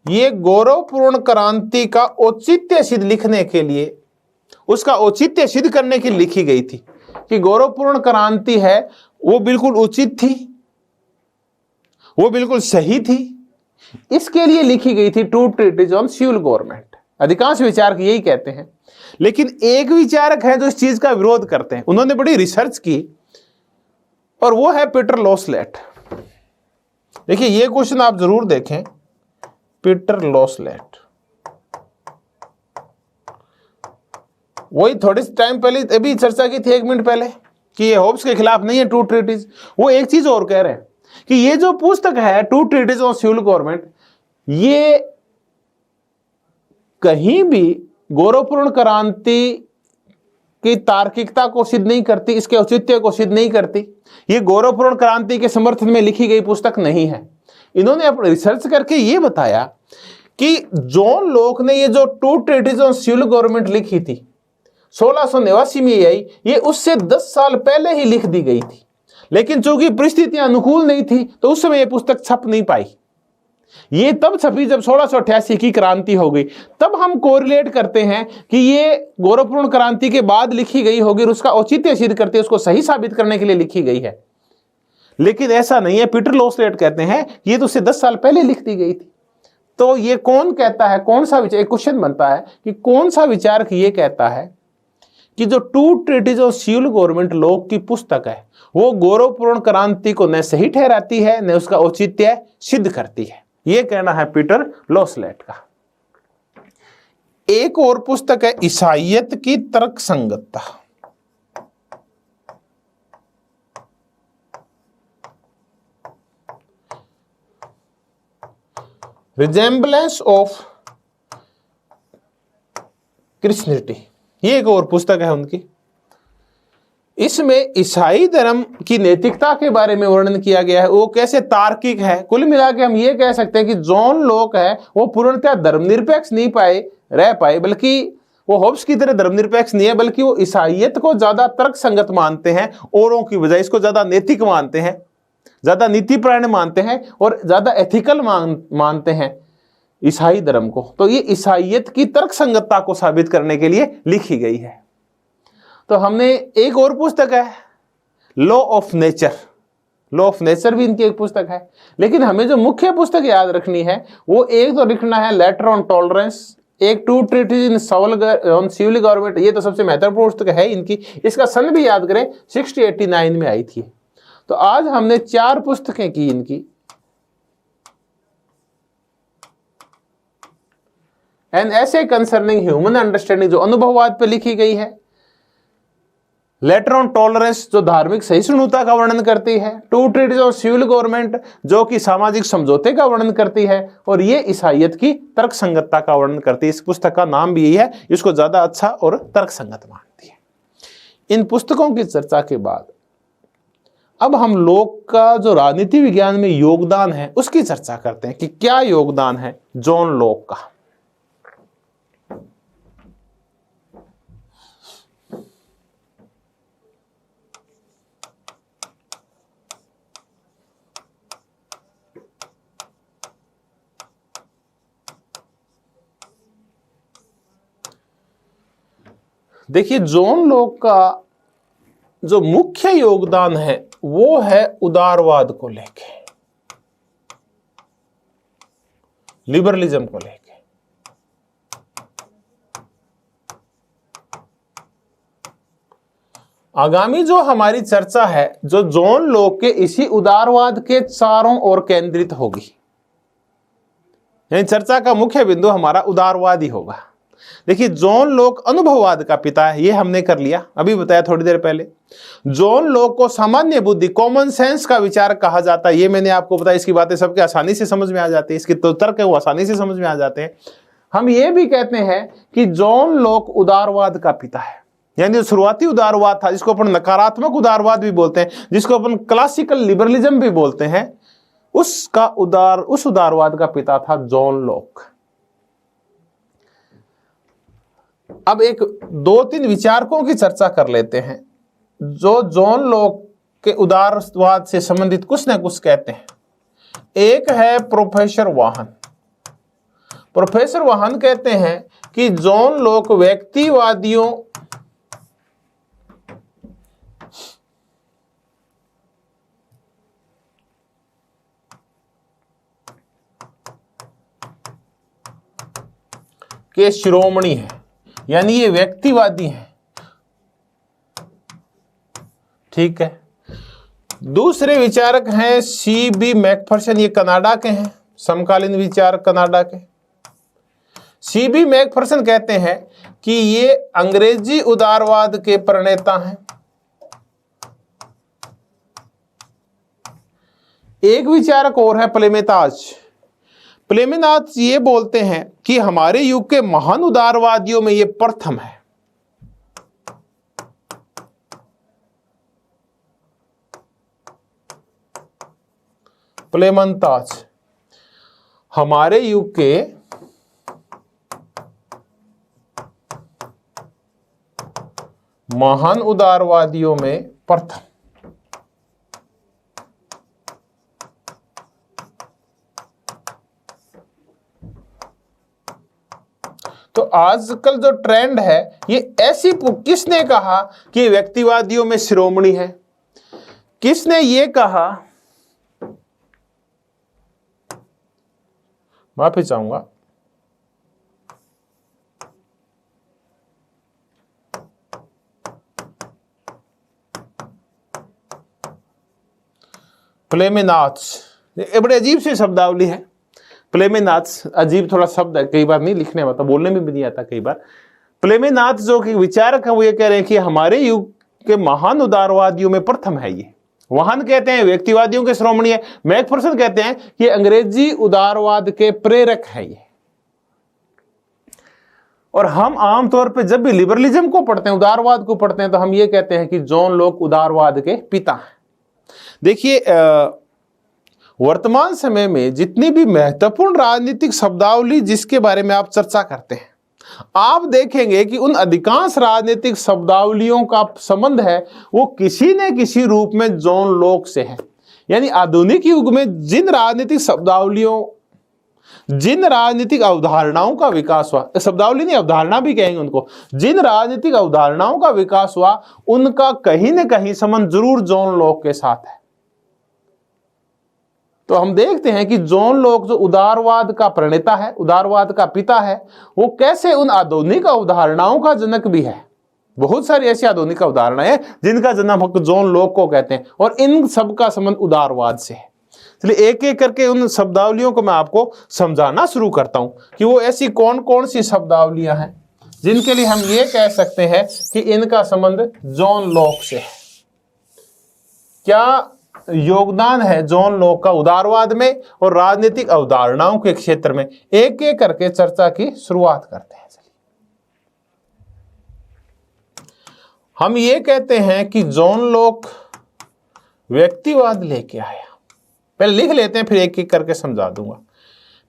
ये गौरवपूर्ण क्रांति का औचित्य सिद्ध लिखने के लिए, उसका औचित्य सिद्ध करने के लिए लिखी गई थी, कि गौरवपूर्ण क्रांति है वो बिल्कुल उचित थी, वो बिल्कुल सही थी, इसके लिए लिखी गई थी Two Treatises on Civil Government. अधिकांश विचारक यही कहते हैं। लेकिन एक विचारक है जो इस चीज का विरोध करते हैं, उन्होंने बड़ी रिसर्च की, और वो है पीटर लॉसलेट। देखिए ये क्वेश्चन आप जरूर देखें, पीटर लॉसलेट, वही थोड़े टाइम पहले अभी चर्चा की थी 1 मिनट पहले कि ये हॉब्स के खिलाफ नहीं है टू ट्रीटीज। वो एक चीज और कह रहे हैं कि ये जो पुस्तक है Two Treatises on Civil Government, ये कहीं भी गौरवपूर्ण क्रांति की तार्किकता को सिद्ध नहीं करती, इसके औचित्य को सिद्ध नहीं करती। ये गौरवपूर्ण क्रांति के समर्थन में लिखी गई पुस्तक नहीं है। इन्होंने अपने रिसर्च करके ये बताया कि जॉन लॉक ने ये जो Two Treatises on Civil Government लिखी थी 1689 में आई, ये उससे 10 साल पहले ही लिख दी गई थी, लेकिन चूंकि परिस्थितियां अनुकूल नहीं थी तो उस समय यह पुस्तक छप नहीं पाई। ये तब छपी जब 1688 की क्रांति हो गई। तब हम कोरिलेट करते हैं कि ये गौरवपूर्ण क्रांति के बाद लिखी गई होगी और उसका औचित्य सिद्ध करते, उसको सही साबित करने के लिए लिखी गई है। लेकिन ऐसा नहीं है। पीटर लॉसलेट कहते हैं ये तो उससे 10 साल पहले लिख दी गई थी। तो ये कौन कहता है, कौन सा विचार, एक क्वेश्चन बनता है कि कौन सा विचारक ये कहता है कि जो Two Treatises of Civil Government Locke की पुस्तक है वो गौरवपूर्ण क्रांति को न सही ठहराती है न उसका औचित्य सिद्ध करती है। यह कहना है पीटर लॉसलेट का। एक और पुस्तक है ईसाइयत की तर्क संगतता। रिजेम्बलेंस ऑफ क्रिश्चियनिटी, ये एक और पुस्तक है उनकी। इसमें ईसाई धर्म की नैतिकता के बारे में वर्णन किया गया है, वो कैसे तार्किक है। कुल मिला के हम ये कह सकते हैं कि जॉन लॉक है वो पूर्णतः धर्मनिरपेक्ष नहीं रह पाए, बल्कि वो हॉब्स की तरह धर्मनिरपेक्ष नहीं है, बल्कि वो ईसाइयत को ज्यादा तर्क संगत मानते हैं औरों की बजाय, इसको ज्यादा नैतिक मानते हैं, ज्यादा नीतिपरायण मानते हैं और ज्यादा एथिकल मानते हैं ईसाई धर्म को। तो ये ईसाइयत की तर्क संगतता को साबित करने के लिए लिखी गई है। तो हमने एक और पुस्तक है law of nature. Law of nature भी इनकी एक पुस्तक है। लेकिन हमें जो मुख्य पुस्तक याद रखनी है वो एक तो लिखना है लेटर ऑन टॉलरेंस, एक Two Treatises in Civil Government, ये तो सबसे महत्वपूर्ण पुस्तक है इनकी। इसका सन भी याद करें 1689 में आई थी। तो आज हमने 4 पुस्तकें की इनकी। An essay concerning human understanding जो अनुभववाद पर लिखी गई है, लेटर ऑन टॉलरेंस जो धार्मिक सहिष्णुता का वर्णन करती है, Two Treatises of Civil Government जो कि सामाजिक समझौते का वर्णन करती है, और ये ईसाइयत की तर्क संगतता का वर्णन करती है। इस पुस्तक का नाम भी यही है, इसको ज्यादा अच्छा और तर्क संगत मानती है। इन पुस्तकों की चर्चा के बाद अब हम लोग का जो राजनीति विज्ञान में योगदान है उसकी चर्चा करते हैं कि क्या योगदान है जॉन लॉक का। देखिए, जॉन लॉक का जो मुख्य योगदान है वो है उदारवाद को लेके, लिबरलिज्म को लेके। आगामी जो हमारी चर्चा है, जो जॉन लॉक के इसी उदारवाद के चारों ओर केंद्रित होगी, यानी चर्चा का मुख्य बिंदु हमारा उदारवाद ही होगा। देखिए, जॉन लॉक अनुभववाद का पिता है, ये हमने कर लिया, अभी बताया थोड़ी देर पहले। जॉन लॉक को सामान्य बुद्धि, कॉमन सेंस का विचार कहा जाता है, ये मैंने आपको बताया। इसकी बातें सबके आसानी से समझ में आ जाती है, इसके तो तर्क है वो आसानी से समझ में आ जाते हैं। हम ये भी कहते हैं कि जॉन लॉक उदारवाद का पिता है, यानी जो शुरुआती उदारवाद था, जिसको अपन नकारात्मक उदारवाद भी बोलते हैं, जिसको अपन क्लासिकल लिबरलिज्म भी बोलते हैं, उस उदारवाद का पिता था जॉन लॉक। अब एक 2-3 विचारकों की चर्चा कर लेते हैं जो जॉन लॉक के उदारवाद से संबंधित कुछ ना कुछ कहते हैं। एक है प्रोफेसर वाहन। प्रोफेसर वाहन कहते हैं कि जॉन लॉक व्यक्तिवादियों के शिरोमणि है, यानी ये व्यक्तिवादी हैं। ठीक है। दूसरे विचारक हैं C.B. मैकफर्सन, ये कनाडा के हैं, समकालीन विचार कनाडा के। C.B. मैकफर्सन कहते हैं कि ये अंग्रेजी उदारवाद के प्रणेता हैं। एक विचारक और है प्लेमेताज। प्लेमेताज ये बोलते हैं कि हमारे युग के महान उदारवादियों में ये प्रथम है। प्लेमेताज हमारे युग के महान उदारवादियों में प्रथम। तो आजकल जो ट्रेंड है, ये ऐसी, किसने कहा कि व्यक्तिवादियों में शिरोमणि है? किसने ये कहा? माफी चाहूंगा, प्लेमेनाथ, ये बड़ी अजीब सी शब्दावली है। प्लेमेनाथ अजीब थोड़ा शब्द है, कई बार नहीं लिखने में आता, बोलने में भी नहीं आता कई बार। प्लेमेनाथ जो कि विचारक है, वो ये कह रहे हैं कि हमारे युग के महान उदारवादियों में प्रथम है ये। वाहन कहते हैं व्यक्तिवादियों के श्रोमणी है। मैकफर्सन कहते हैं कि अंग्रेजी उदारवाद के प्रेरक है ये। और हम आमतौर पे जब भी लिबरलिज्म को पढ़ते हैं, उदारवाद को पढ़ते हैं, तो हम ये कहते हैं कि जॉन लॉक उदारवाद के पिता हैं। देखिए, वर्तमान समय में जितनी भी महत्वपूर्ण राजनीतिक शब्दावली जिसके बारे में आप चर्चा करते हैं, आप देखेंगे कि उन अधिकांश राजनीतिक शब्दावलियों का संबंध है वो किसी न किसी रूप में जॉन लॉक से है। यानी आधुनिक युग में जिन राजनीतिक शब्दावलियों, जिन राजनीतिक अवधारणाओं का विकास हुआ, शब्दावली नहीं अवधारणा भी कहेंगे उनको, जिन राजनीतिक अवधारणाओं का विकास हुआ उनका कहीं न कहीं संबंध जरूर जॉन लॉक के साथ है। तो हम देखते हैं कि जॉन लॉक जो उदारवाद का प्रणेता है, उदारवाद का पिता है, वो कैसे उन आधुनिक अवधारणाओं का जनक भी है। बहुत सारी ऐसी आधुनिक अवधारणाएं हैं जिनका जन्म जॉन लॉक को कहते हैं, और इन सब का संबंध उदारवाद से है। इसलिए एक एक करके उन शब्दावलियों को मैं आपको समझाना शुरू करता हूं कि वो ऐसी कौन कौन सी शब्दावलियां हैं जिनके लिए हम ये कह सकते हैं कि इनका संबंध जॉन लॉक से है। क्या योगदान है जॉन लॉक का उदारवाद में और राजनीतिक अवधारणाओं के क्षेत्र में, एक एक करके चर्चा की शुरुआत करते हैं। हम ये कहते हैं कि जॉन लॉक व्यक्तिवाद लेके आया। पहले लिख लेते हैं, फिर एक एक करके समझा दूंगा।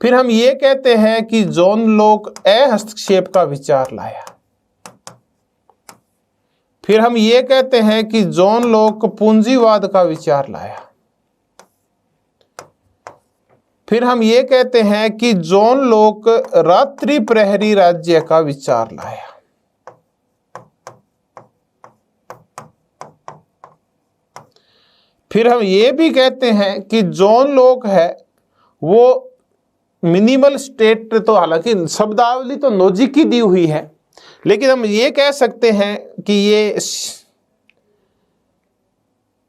फिर हम ये कहते हैं कि जॉन लॉक हस्तक्षेप का विचार लाया। फिर हम ये कहते हैं कि जॉन लॉक पूंजीवाद का विचार लाया। फिर हम ये कहते हैं कि जॉन लॉक रात्रि प्रहरी राज्य का विचार लाया। फिर हम ये भी कहते हैं कि जोन लोक है वो मिनिमल स्टेट, तो हालांकि शब्दावली तो नोजिक की दी हुई है, लेकिन हम ये कह सकते हैं कि ये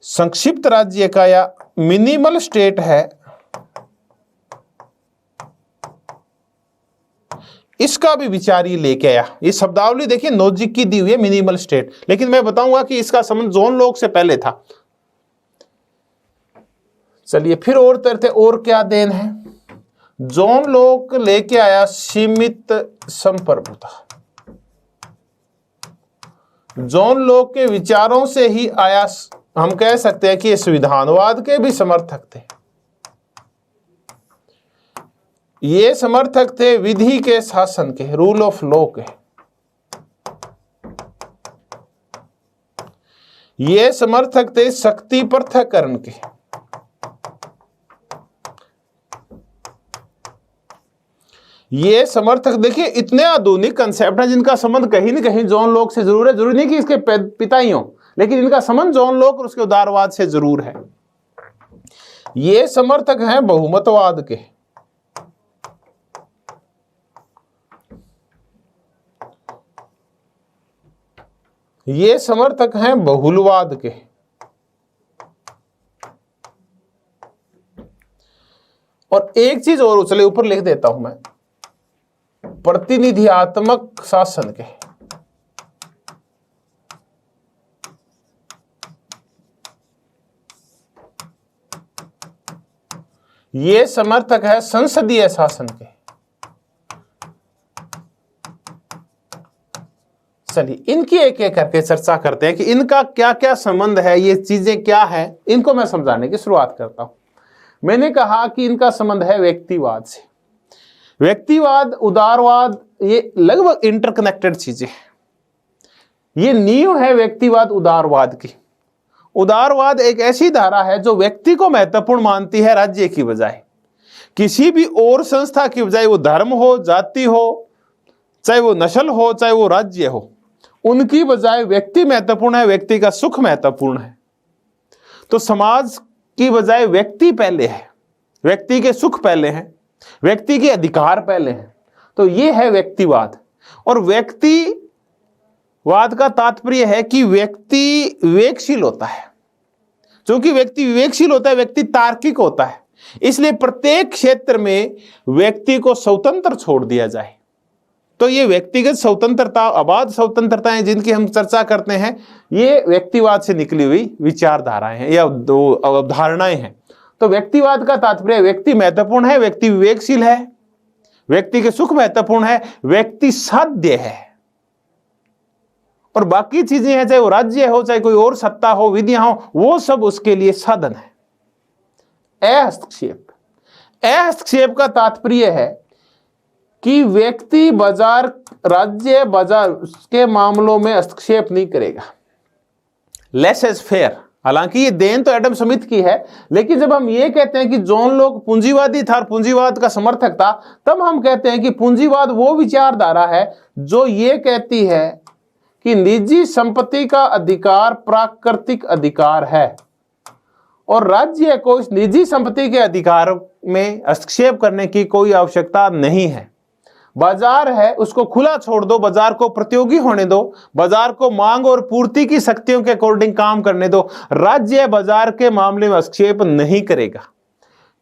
संक्षिप्त राज्य का या मिनिमल स्टेट है, इसका भी विचार ये लेके आया। ये शब्दावली देखिए नोजिक की दी हुई है मिनिमल स्टेट, लेकिन मैं बताऊंगा कि इसका संबंध जोन लोक से पहले था। चलिए फिर और तरह और क्या देन है। जोन लोक लेके आया सीमित संप्रभुता। जोन लोक के विचारों से ही आया, हम कह सकते हैं कि ये संविधानवाद के भी समर्थक थे। ये समर्थक थे विधि के शासन के, रूल ऑफ लॉ के। ये समर्थक थे शक्ति पृथक्करण के। ये समर्थक देखिए इतने आधुनिक कंसेप्ट हैं जिनका संबंध कहीं न कहीं जॉन लॉक से जरूर है। जरूरी नहीं कि इसके पिता ही हों, लेकिन इनका संबंध जॉन लॉक और उसके उदारवाद से जरूर है। ये समर्थक हैं बहुमतवाद के। ये समर्थक हैं बहुलवाद के। और एक चीज और उछले ऊपर लिख देता हूं मैं, प्रतिनिधियात्मक शासन के। ये समर्थक है संसदीय शासन के। चलिए इनकी एक एक करके चर्चा करते हैं कि इनका क्या क्या संबंध है, ये चीजें क्या है, इनको मैं समझाने की शुरुआत करता हूं। मैंने कहा कि इनका संबंध है व्यक्तिवाद से। व्यक्तिवाद, उदारवाद, ये लगभग इंटरकनेक्टेड चीजें। ये नींव है व्यक्तिवाद उदारवाद की। उदारवाद एक ऐसी धारा है जो व्यक्ति को महत्वपूर्ण मानती है राज्य की बजाय, किसी भी और संस्था की बजाय, वो धर्म हो, जाति हो, चाहे वो नस्ल हो, चाहे वो राज्य हो, उनकी बजाय व्यक्ति महत्वपूर्ण है, व्यक्ति का सुख महत्वपूर्ण है। तो समाज की बजाय व्यक्ति पहले है, व्यक्ति के सुख पहले हैं, व्यक्ति के अधिकार पहले हैं। तो ये है व्यक्तिवाद। और व्यक्तिवाद का तात्पर्य है कि व्यक्ति विवेकशील होता है। क्योंकि व्यक्ति विवेकशील होता है, व्यक्ति तार्किक होता है, इसलिए प्रत्येक क्षेत्र में व्यक्ति को स्वतंत्र छोड़ दिया जाए। तो ये व्यक्तिगत स्वतंत्रता, अबाध स्वतंत्रताएं जिनकी हम चर्चा करते हैं, ये व्यक्तिवाद से निकली हुई विचारधाराएं हैं या अवधारणाएं हैं। तो व्यक्तिवाद का तात्पर्य व्यक्ति महत्वपूर्ण है, व्यक्ति विवेकशील है, व्यक्ति के सुख महत्वपूर्ण है, व्यक्ति साध्य है, और बाकी चीजें हैं, चाहे वो राज्य हो, चाहे कोई और सत्ता हो, विधियां हो, वो सब उसके लिए साधन है। अहस्तक्षेप, अहस्तक्षेप का तात्पर्य है कि व्यक्ति बाजार, राज्य बाजार के मामलों में हस्तक्षेप नहीं करेगा। Laces fair. हालांकि ये देन तो एडम स्मिथ की है, लेकिन जब हम ये कहते हैं कि जॉन लॉक पूंजीवादी था और पूंजीवाद का समर्थक था, तब हम कहते हैं कि पूंजीवाद वो विचारधारा है जो ये कहती है कि निजी संपत्ति का अधिकार प्राकृतिक अधिकार है और राज्य को इस निजी संपत्ति के अधिकार में हस्तक्षेप करने की कोई आवश्यकता नहीं है। बाजार है, उसको खुला छोड़ दो, बाजार को प्रतियोगी होने दो, बाजार को मांग और पूर्ति की शक्तियों के अकॉर्डिंग काम करने दो। राज्य बाजार के मामले में हस्तक्षेप नहीं करेगा,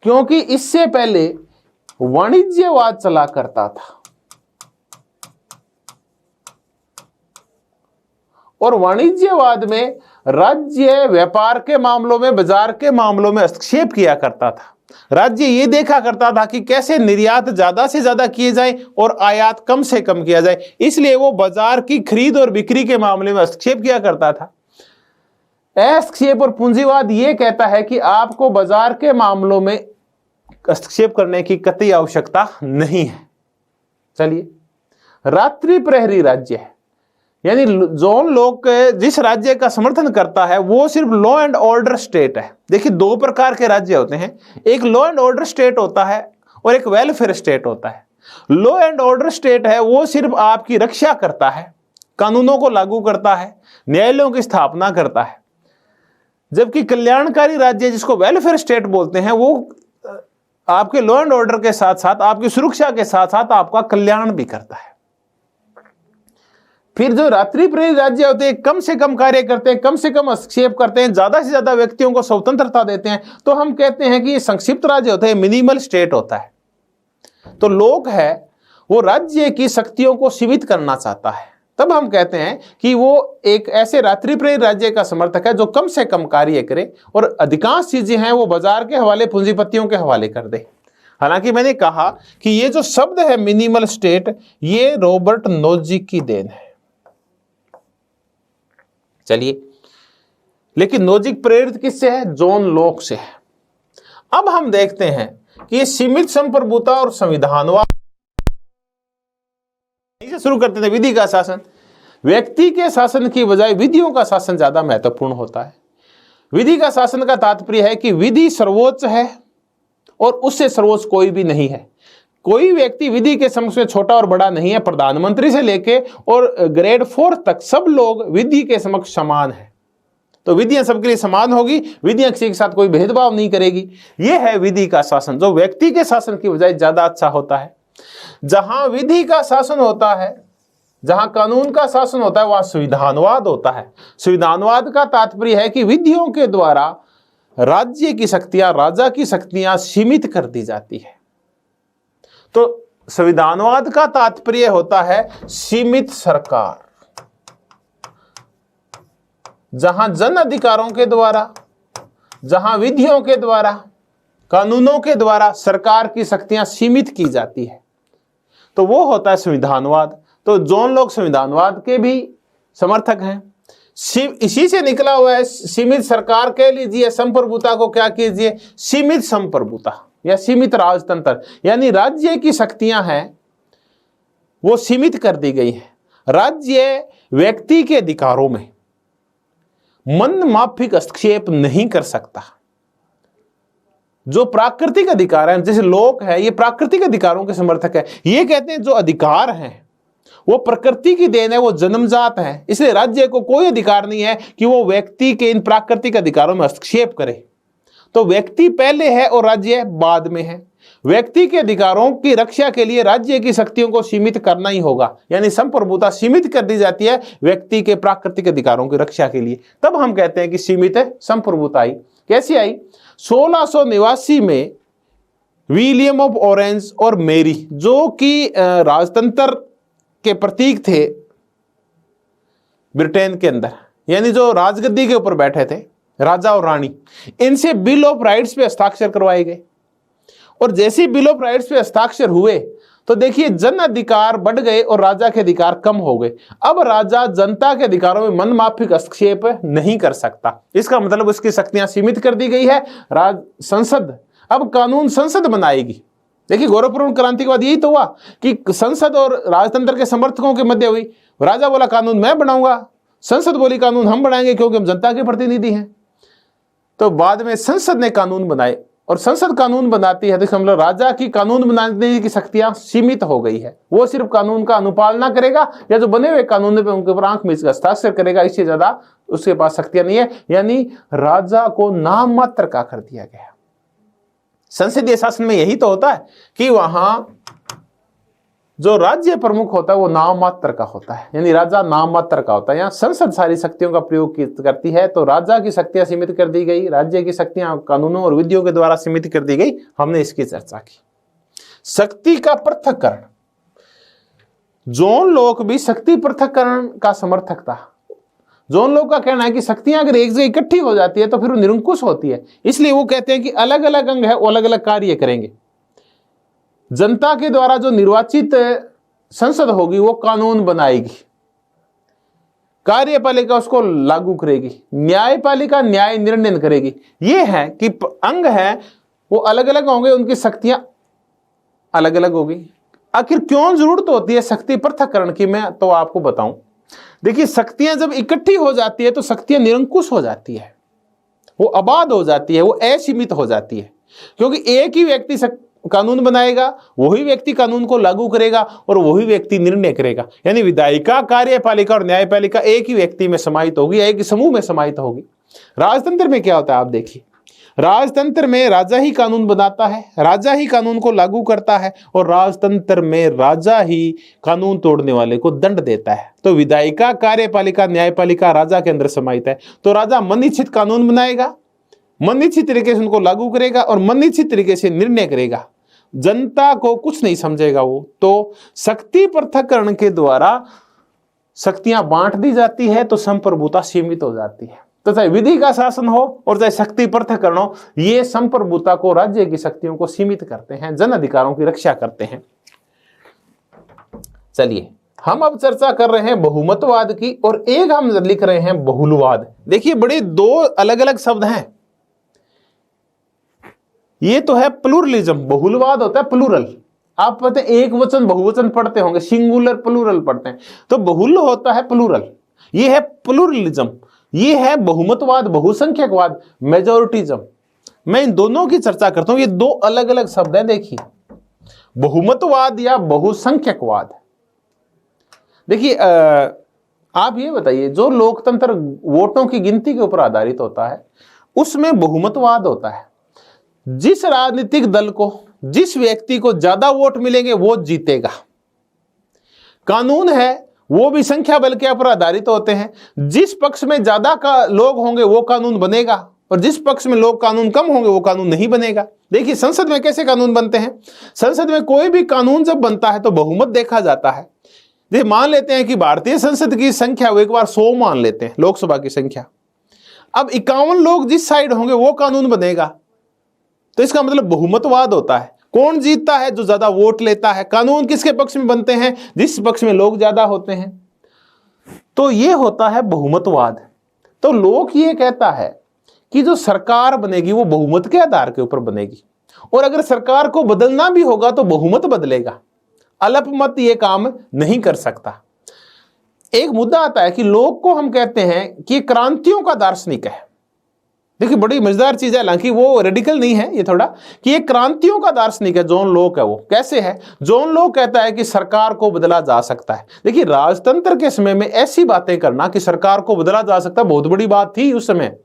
क्योंकि इससे पहले वाणिज्यवाद चला करता था और वाणिज्यवाद में राज्य व्यापार के मामलों में, बाजार के मामलों में हस्तक्षेप किया करता था। राज्य ये देखा करता था कि कैसे निर्यात ज्यादा से ज्यादा किए जाए और आयात कम से कम किया जाए, इसलिए वो बाजार की खरीद और बिक्री के मामले में हस्तक्षेप किया करता था। हस्तक्षेप और पूंजीवाद ये कहता है कि आपको बाजार के मामलों में हस्तक्षेप करने की कतई आवश्यकता नहीं है। चलिए, रात्रि प्रहरी राज्य है, यानी जॉन लॉक जिस राज्य का समर्थन करता है वो सिर्फ लॉ एंड ऑर्डर स्टेट है। देखिए, दो प्रकार के राज्य होते हैं, एक लॉ एंड ऑर्डर स्टेट होता है और एक वेलफेयर स्टेट होता है। लॉ एंड ऑर्डर स्टेट है वो सिर्फ आपकी रक्षा करता है, कानूनों को लागू करता है, न्यायालयों की स्थापना करता है। जबकि कल्याणकारी राज्य जिसको वेलफेयर स्टेट बोलते हैं वो आपके लॉ एंड ऑर्डर के साथ साथ, आपकी सुरक्षा के साथ साथ आपका कल्याण भी करता है। फिर जो रात्रि प्रेरित राज्य होते हैं, कम से कम कार्य करते हैं, कम से कम हस्तक्षेप करते हैं, ज्यादा से ज्यादा व्यक्तियों को स्वतंत्रता देते हैं, तो हम कहते हैं कि ये संक्षिप्त राज्य होते हैं, मिनिमल स्टेट होता है। तो लोक है वो राज्य की शक्तियों को सीमित करना चाहता है, तब हम कहते हैं कि वो एक ऐसे रात्रि प्रेरित राज्य का समर्थक है जो कम से कम कार्य करे और अधिकांश चीजें हैं वो बाजार के हवाले, पूंजीपतियों के हवाले कर दे। हालांकि मैंने कहा कि ये जो शब्द है मिनिमल स्टेट, ये रॉबर्ट नोजिक की देन है। चलिए, लेकिन नोजिक प्रेरित किससे है? जॉन लॉक से है। अब हम देखते हैं कि ये सीमित संप्रभुता और संविधानवाद से शुरू करते थे। विधि का शासन, व्यक्ति के शासन की बजाय विधियों का शासन ज्यादा महत्वपूर्ण होता है। विधि का शासन का तात्पर्य है कि विधि सर्वोच्च है और उससे सर्वोच्च कोई भी नहीं है। कोई व्यक्ति विधि के समक्ष में छोटा और बड़ा नहीं है। प्रधानमंत्री से लेके और ग्रेड 4 तक सब लोग विधि के समक्ष समान है। तो विधियां सबके लिए समान होगी, विधियां किसी के साथ कोई भेदभाव नहीं करेगी। यह है विधि का शासन, जो व्यक्ति के शासन की बजाय ज्यादा अच्छा होता है। जहां विधि का शासन होता है, जहां कानून का शासन होता है, वहां संविधानवाद होता है। संविधानवाद का तात्पर्य है कि विधियों के द्वारा राज्य की शक्तियां, राजा की शक्तियां सीमित कर दी जाती है। तो संविधानवाद का तात्पर्य होता है सीमित सरकार, जहां जन अधिकारों के द्वारा, जहां विधियों के द्वारा, कानूनों के द्वारा सरकार की शक्तियां सीमित की जाती है, तो वो होता है संविधानवाद। तो जॉन लॉक संविधानवाद के भी समर्थक हैं। इसी से निकला हुआ है सीमित सरकार कह लीजिए, संप्रभुता को क्या कीजिए, सीमित संप्रभुता या सीमित राजतंत्र, यानी राज्य की शक्तियां हैं वो सीमित कर दी गई हैं। राज्य व्यक्ति के अधिकारों में मन माफिक हस्तक्षेप नहीं कर सकता। जो प्राकृतिक अधिकार है, जैसे लोक है, ये प्राकृतिक अधिकारों के समर्थक है। ये कहते हैं जो अधिकार हैं वो प्रकृति की देन है, वो जन्मजात है, इसलिए राज्य को कोई अधिकार नहीं है कि वो व्यक्ति के इन प्राकृतिक अधिकारों में हस्तक्षेप करे। तो व्यक्ति पहले है और राज्य बाद में है। व्यक्ति के अधिकारों की रक्षा के लिए राज्य की शक्तियों को सीमित करना ही होगा, यानी संप्रभुता सीमित कर दी जाती है व्यक्ति के प्राकृतिक अधिकारों की रक्षा के लिए। तब हम कहते हैं कि सीमित संप्रभुता आई। कैसी आई? 1689 में विलियम ऑफ ऑरेंज और मेरी, जो कि राजतंत्र के प्रतीक थे ब्रिटेन के अंदर, यानी जो राजगद्दी के ऊपर बैठे थे राजा और रानी, इनसे बिल ऑफ राइट्स पे हस्ताक्षर करवाए गए। और जैसे बिल ऑफ राइट्स पे हस्ताक्षर हुए तो देखिए जन अधिकार बढ़ गए और राजा के अधिकार कम हो गए। अब राजा जनता के अधिकारों में मनमाफिक हस्तक्षेप नहीं कर सकता। इसका मतलब उसकी शक्तियां सीमित कर दी गई है। संसद अब कानून संसद बनाएगी। देखिए गौरवपूर्ण क्रांति के बाद यही तो हुआ कि संसद और राजतंत्र के समर्थकों के मध्य हुई। राजा बोला कानून मैं बनाऊंगा, संसद बोली कानून हम बनाएंगे क्योंकि हम जनता के प्रतिनिधि हैं। तो बाद में संसद ने कानून बनाए और संसद कानून बनाती है, तो इसका मतलब राजा की कानून बनाने की शक्तियां सीमित हो गई है। वो सिर्फ कानून का अनुपालना करेगा या जो बने हुए कानून पे उनके ऊपर आंख मीच कर हस्ताक्षर करेगा, इससे ज्यादा उसके पास शक्तियां नहीं है। यानी राजा को नाम मात्र का कर दिया गया। संसदीय शासन में यही तो होता है कि वहां जो राज्य प्रमुख होता है वो नाम मात्र का होता है, यानी राजा नाम मात्र का होता है। यहाँ संसद सारी शक्तियों का प्रयोग करती है, तो राजा की शक्तियां सीमित कर दी गई, राज्य की शक्तियां कानूनों और विधियों के द्वारा सीमित कर दी गई। हमने इसकी चर्चा की। शक्ति का पृथक्करण, जॉन लॉक भी शक्ति पृथक्करण का समर्थक था। जॉन लॉक का कहना है कि शक्तियां अगर एक जगह इकट्ठी हो जाती है तो फिर वो निरंकुश होती है, इसलिए वो कहते हैं कि अलग अलग अंग है वो अलग अलग कार्य करेंगे। जनता के द्वारा जो निर्वाचित संसद होगी वो कानून बनाएगी, कार्यपालिका उसको लागू करेगी, न्यायपालिका न्याय निर्णय करेगी। ये है कि अंग है वो अलग अलग होंगे, उनकी शक्तियां अलग अलग होगी। आखिर क्यों जरूरत होती है शक्ति पृथक्करण की, मैं तो आपको बताऊं। देखिए शक्तियां जब इकट्ठी हो जाती है तो शक्तियां निरंकुश हो जाती है, वो आबाद हो जाती है, वो असीमित हो जाती है। क्योंकि एक ही व्यक्ति कानून बनाएगा, वही व्यक्ति कानून को लागू करेगा और वही व्यक्ति निर्णय करेगा। यानी विधायिका, कार्यपालिका और न्यायपालिका एक ही व्यक्ति में समाहित होगी, एक ही समूह में समाहित होगी। राजतंत्र में क्या होता है आप देखिए, राजतंत्र में राजा ही कानून बनाता है, राजा ही कानून को लागू करता है, और राजतंत्र में राजा ही कानून तोड़ने वाले को दंड देता है। तो विधायिका, कार्यपालिका, न्यायपालिका राजा के अंदर समाहित है। तो राजा मनइच्छित कानून बनाएगा, मनइच्छित तरीके से उनको लागू करेगा और मनइच्छित तरीके से निर्णय करेगा, जनता को कुछ नहीं समझेगा वो। तो शक्ति पृथक्करण के द्वारा शक्तियां बांट दी जाती है तो संप्रभुता सीमित हो जाती है। तो चाहे विधि का शासन हो और चाहे शक्ति पृथक्करण हो, ये संप्रभुता को, राज्य की शक्तियों को सीमित करते हैं, जन अधिकारों की रक्षा करते हैं। चलिए हम अब चर्चा कर रहे हैं बहुमतवाद की, और एक हम लिख रहे हैं बहुलवाद। देखिए बड़े दो अलग अलग शब्द हैं। ये तो है प्लूरलिज्म, बहुलवाद होता है प्लूरल। आप पता है एक वचन बहुवचन पढ़ते होंगे, सिंगुलर प्लूरल पढ़ते हैं, तो बहुल होता है प्लूरल। ये है प्लूरलिज्म, ये है बहुमतवाद, बहुसंख्यकवाद, मेजोरिटिज्म। मैं इन दोनों की चर्चा करता हूं, ये दो अलग अलग शब्द हैं। देखिए बहुमतवाद या बहुसंख्यकवाद। देखिए आप ये बताइए, जो लोकतंत्र वोटों की गिनती के ऊपर आधारित होता है उसमें बहुमतवाद होता है। जिस राजनीतिक दल को, जिस व्यक्ति को ज्यादा वोट मिलेंगे वो जीतेगा। कानून है वो भी संख्या बल के ऊपर आधारित होते हैं। जिस पक्ष में ज्यादा का लोग होंगे वो कानून बनेगा, और जिस पक्ष में लोग कानून कम होंगे वो कानून नहीं बनेगा। देखिए संसद में कैसे कानून बनते हैं। संसद में कोई भी कानून जब बनता है तो बहुमत देखा जाता है। देखिए मान लेते हैं कि भारतीय संसद की संख्या वो एक बार 100 मान लेते हैं, लोकसभा की संख्या। अब 51 लोग जिस साइड होंगे वो कानून बनेगा, तो इसका मतलब बहुमतवाद होता है। कौन जीतता है? जो ज्यादा वोट लेता है। कानून किसके पक्ष में बनते हैं? जिस पक्ष में लोग ज्यादा होते हैं। तो ये होता है बहुमतवाद। तो लोक ये कहता है कि जो सरकार बनेगी वो बहुमत के आधार के ऊपर बनेगी, और अगर सरकार को बदलना भी होगा तो बहुमत बदलेगा, अल्पमत ये काम नहीं कर सकता। एक मुद्दा आता है कि लोक को हम कहते हैं कि क्रांतियों का दार्शनिक है। देखिए बड़ी मजेदार चीज है, हालांकि वो रेडिकल नहीं है ये थोड़ा, कि ये क्रांतियों का दार्शनिक है। जॉन लोक है वो। कैसे है? जॉन लोक कहता है कि सरकार को बदला जा सकता है। देखिए राजतंत्र के समय में ऐसी बातें करना कि सरकार को बदला जा सकता है बहुत बड़ी बात थी उस समय।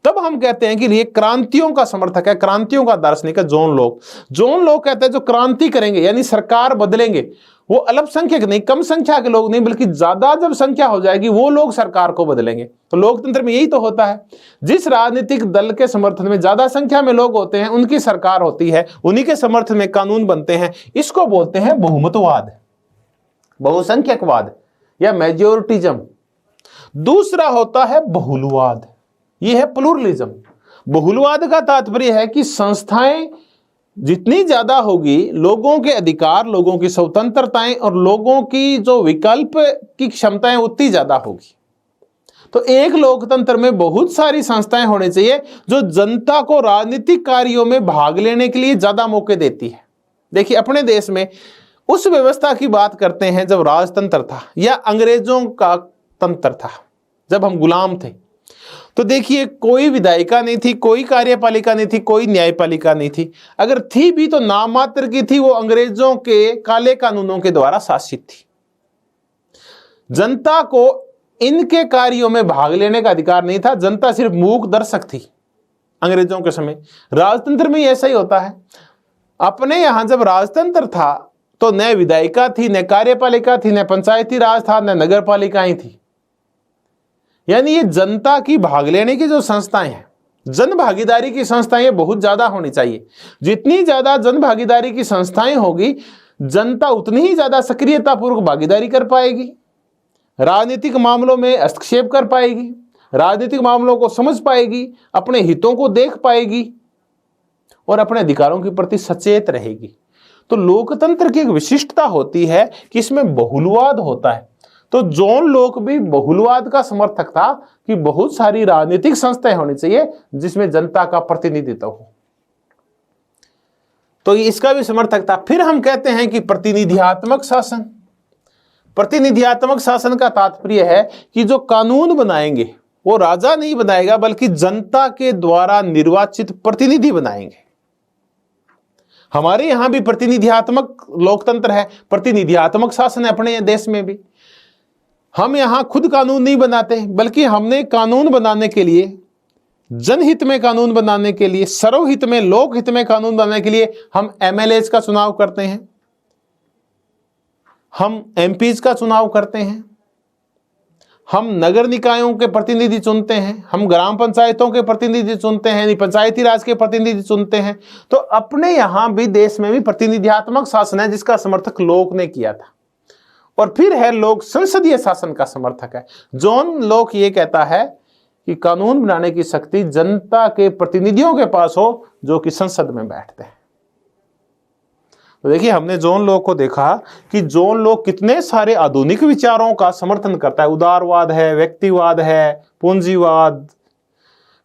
तब हम कहते हैं कि ये क्रांतियों का समर्थक है, क्रांतियों का दार्शनिक है जॉन लोक। जॉन लोक कहता है जो क्रांति करेंगे यानी सरकार बदलेंगे वो अल्पसंख्यक नहीं, कम संख्या के लोग नहीं, बल्कि ज्यादा जब संख्या हो जाएगी वो लोग सरकार को बदलेंगे। तो लोकतंत्र में यही तो होता है, जिस राजनीतिक दल के समर्थन में ज्यादा संख्या में लोग होते हैं उनकी सरकार होती है, उन्हीं के समर्थन में कानून बनते हैं। इसको बोलते हैं बहुमतवाद, बहुसंख्यकवाद या मेजोरिटिज्म। दूसरा होता है बहुलवाद, यह है प्लूरलिज्म। बहुलवाद का तात्पर्य है कि संस्थाएं जितनी ज्यादा होगी, लोगों के अधिकार, लोगों की स्वतंत्रताएं और लोगों की जो विकल्प की क्षमताएं उतनी ज्यादा होगी। तो एक लोकतंत्र में बहुत सारी संस्थाएं होनी चाहिए जो जनता को राजनीतिक कार्यों में भाग लेने के लिए ज्यादा मौके देती है। देखिए अपने देश में उस व्यवस्था की बात करते हैं जब राजतंत्र था या अंग्रेजों का तंत्र था, जब हम गुलाम थे। तो देखिए कोई विधायिका नहीं थी, कोई कार्यपालिका नहीं थी, कोई न्यायपालिका नहीं थी। अगर थी भी तो नाम मात्र की थी, वो अंग्रेजों के काले कानूनों के द्वारा शासित थी। जनता को इनके कार्यों में भाग लेने का अधिकार नहीं था, जनता सिर्फ मूक दर्शक थी अंग्रेजों के समय। राजतंत्र में ऐसा ही होता है। अपने यहां जब राजतंत्र था तो न विधायिका थी, न कार्यपालिका थी, न पंचायती राज था, न नगर पालिकाएं थी। यानी ये जनता की भाग लेने की जो संस्थाएं हैं, जन भागीदारी की संस्थाएं बहुत ज्यादा होनी चाहिए। जितनी ज्यादा जन भागीदारी की संस्थाएं होगी, जनता उतनी ही ज्यादा सक्रियता पूर्वक भागीदारी कर पाएगी, राजनीतिक मामलों में हस्तक्षेप कर पाएगी, राजनीतिक मामलों को समझ पाएगी, अपने हितों को देख पाएगी और अपने अधिकारों के प्रति सचेत रहेगी। तो लोकतंत्र की एक विशिष्टता होती है कि इसमें बहुलवाद होता है। तो जॉन लोक भी बहुलवाद का समर्थक था कि बहुत सारी राजनीतिक संस्थाएं होनी चाहिए जिसमें जनता का प्रतिनिधित्व हो। तो इसका भी समर्थक था। फिर हम कहते हैं कि प्रतिनिधियात्मक शासन। प्रतिनिधियात्मक शासन का तात्पर्य है कि जो कानून बनाएंगे वो राजा नहीं बनाएगा, बल्कि जनता के द्वारा निर्वाचित प्रतिनिधि बनाएंगे। हमारे यहां भी प्रतिनिधियात्मक लोकतंत्र है, प्रतिनिधियात्मक शासन है अपने देश में भी। हम यहां खुद कानून नहीं बनाते, बल्कि हमने कानून बनाने के लिए जनहित में कानून बनाने के लिए, सर्वहित में, लोकहित में कानून बनाने के लिए हम एमएलएज का चुनाव करते हैं, हम एमपीज का चुनाव करते हैं, हम नगर निकायों के प्रतिनिधि चुनते हैं, हम ग्राम पंचायतों के प्रतिनिधि चुनते हैं, पंचायती राज के प्रतिनिधि चुनते हैं। तो अपने यहां भी, देश में भी प्रतिनिधियात्मक शासन है जिसका समर्थक लोक ने किया था। और फिर है लोक संसदीय शासन का समर्थक है। जॉन लॉक ये कहता है कि कानून बनाने की शक्ति जनता के प्रतिनिधियों के पास हो जो कि संसद में बैठते हैं। तो देखिए, हमने जॉन लॉक को देखा कि जॉन लॉक कितने सारे आधुनिक विचारों का समर्थन करता है। उदारवाद है, व्यक्तिवाद है, पूंजीवाद,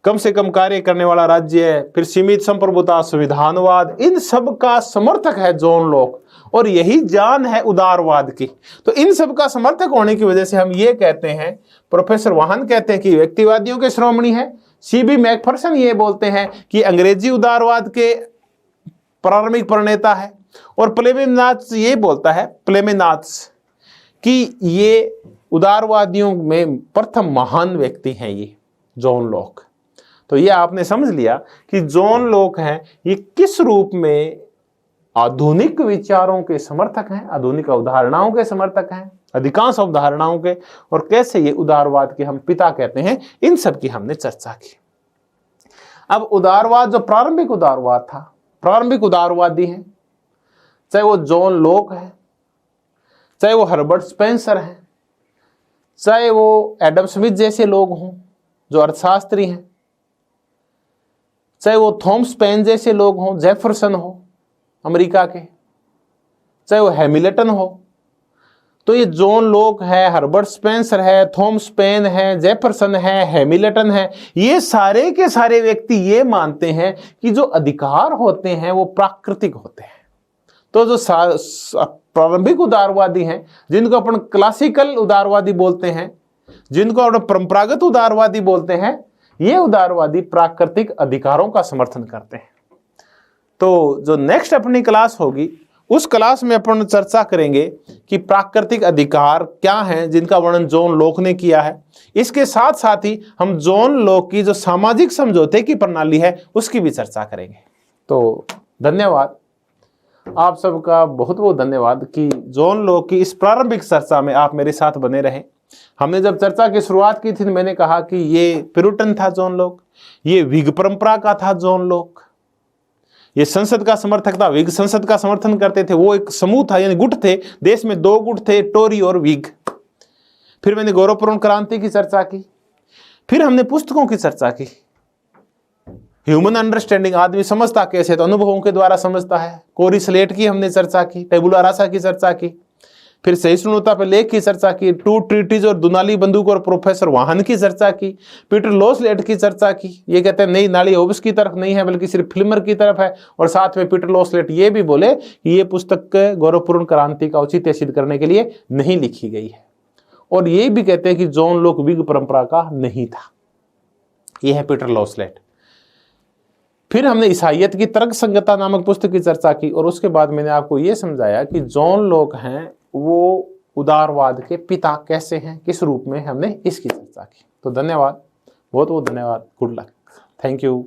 कम से कम कार्य करने वाला राज्य, फिर सीमित संप्रभुता, संविधानवाद, इन सब का समर्थक है जॉन लॉक। और यही जान है उदारवाद की। तो इन सब का समर्थक होने की वजह से हम ये कहते हैं, प्रोफेसर वाहन कहते हैं कि व्यक्तिवादियों के शिरोमणि है। सीबी मैकफरसन ये बोलते हैं कि अंग्रेजी उदारवाद के प्रारंभिक प्रणेता है। और प्लेमेनाथ ये बोलता है, प्लेमेनाथ, कि ये उदारवादियों में प्रथम महान व्यक्ति हैं ये जॉन लॉक। तो ये आपने समझ लिया कि जॉन लॉक हैं ये किस रूप में आधुनिक विचारों के समर्थक हैं, आधुनिक अवधारणाओं के समर्थक हैं, अधिकांश अवधारणाओं के, और कैसे ये उदारवाद के हम पिता कहते हैं। इन सब की हमने चर्चा की। अब उदारवाद, जो प्रारंभिक उदारवाद था, प्रारंभिक उदारवादी हैं, चाहे वो जॉन लॉक है, चाहे वो हर्बर्ट स्पेंसर हैं, चाहे वो एडम स्मिथ जैसे लोग हों जो अर्थशास्त्री हैं, चाहे वो थॉमस पेन जैसे लोग हों, जेफरसन हो अमेरिका के, चाहे वो हैमिल्टन हो। तो ये जॉन लॉक है, हर्बर्ट स्पेंसर है, थॉमस पेन है, जेफरसन है, हैमिल्टन है, ये सारे के सारे व्यक्ति ये मानते हैं कि जो अधिकार होते हैं वो प्राकृतिक होते हैं। तो जो प्रारंभिक उदारवादी हैं, जिनको अपन क्लासिकल उदारवादी बोलते हैं, जिनको अपन परंपरागत उदारवादी बोलते हैं, ये उदारवादी प्राकृतिक अधिकारों का समर्थन करते हैं। तो जो नेक्स्ट अपनी क्लास होगी, उस क्लास में अपन चर्चा करेंगे कि प्राकृतिक अधिकार क्या हैं जिनका वर्णन जॉन लॉक ने किया है। इसके साथ साथ ही हम जॉन लॉक की जो सामाजिक समझौते की प्रणाली है उसकी भी चर्चा करेंगे। तो धन्यवाद, आप सबका बहुत बहुत धन्यवाद कि जॉन लॉक की इस प्रारंभिक चर्चा में आप मेरे साथ बने रहें। हमने जब चर्चा की शुरुआत की थी, मैंने कहा कि ये प्यूरिटन था जॉन लॉक, ये विग परंपरा का था जॉन लॉक, ये संसद का समर्थक था, विग संसद का समर्थन करते थे। वो एक समूह था, यानी गुट थे, देश में दो गुट थे, टोरी और विग। फिर मैंने गौरवपूर्ण क्रांति की चर्चा की, फिर हमने पुस्तकों की चर्चा की। ह्यूमन अंडरस्टैंडिंग, आदमी समझता कैसे, तो अनुभवों के द्वारा समझता है। कोरी स्लेट की हमने चर्चा की, टेबुला रासा की चर्चा की, फिर सहिष्णुता पर लेख की चर्चा की, टू ट्रीटीज और दुनाली बंदूक और प्रोफेसर वाहन की चर्चा की, पीटर लॉसलेट की चर्चा की। ये कहते हैं नहीं, नाली होब्स की तरफ नहीं है बल्कि सिर्फ फ्लिमर की तरफ है। और साथ में पीटर लॉसलेट ये भी बोले कि ये पुस्तक गौरवपूर्ण क्रांति का औचित्य सिद्ध करने के लिए नहीं लिखी गई है। और ये भी कहते हैं कि जॉन लॉक विग परंपरा का नहीं था। यह है पीटर लॉसलेट। फिर हमने ईसाइयत की तर्क संगतता नामक पुस्तक की चर्चा की, और उसके बाद मैंने आपको ये समझाया कि जॉन लॉक हैं वो उदारवाद के पिता कैसे हैं, किस रूप में, हमने इसकी चर्चा की। तो धन्यवाद, बहुत बहुत धन्यवाद। Good luck, thank you.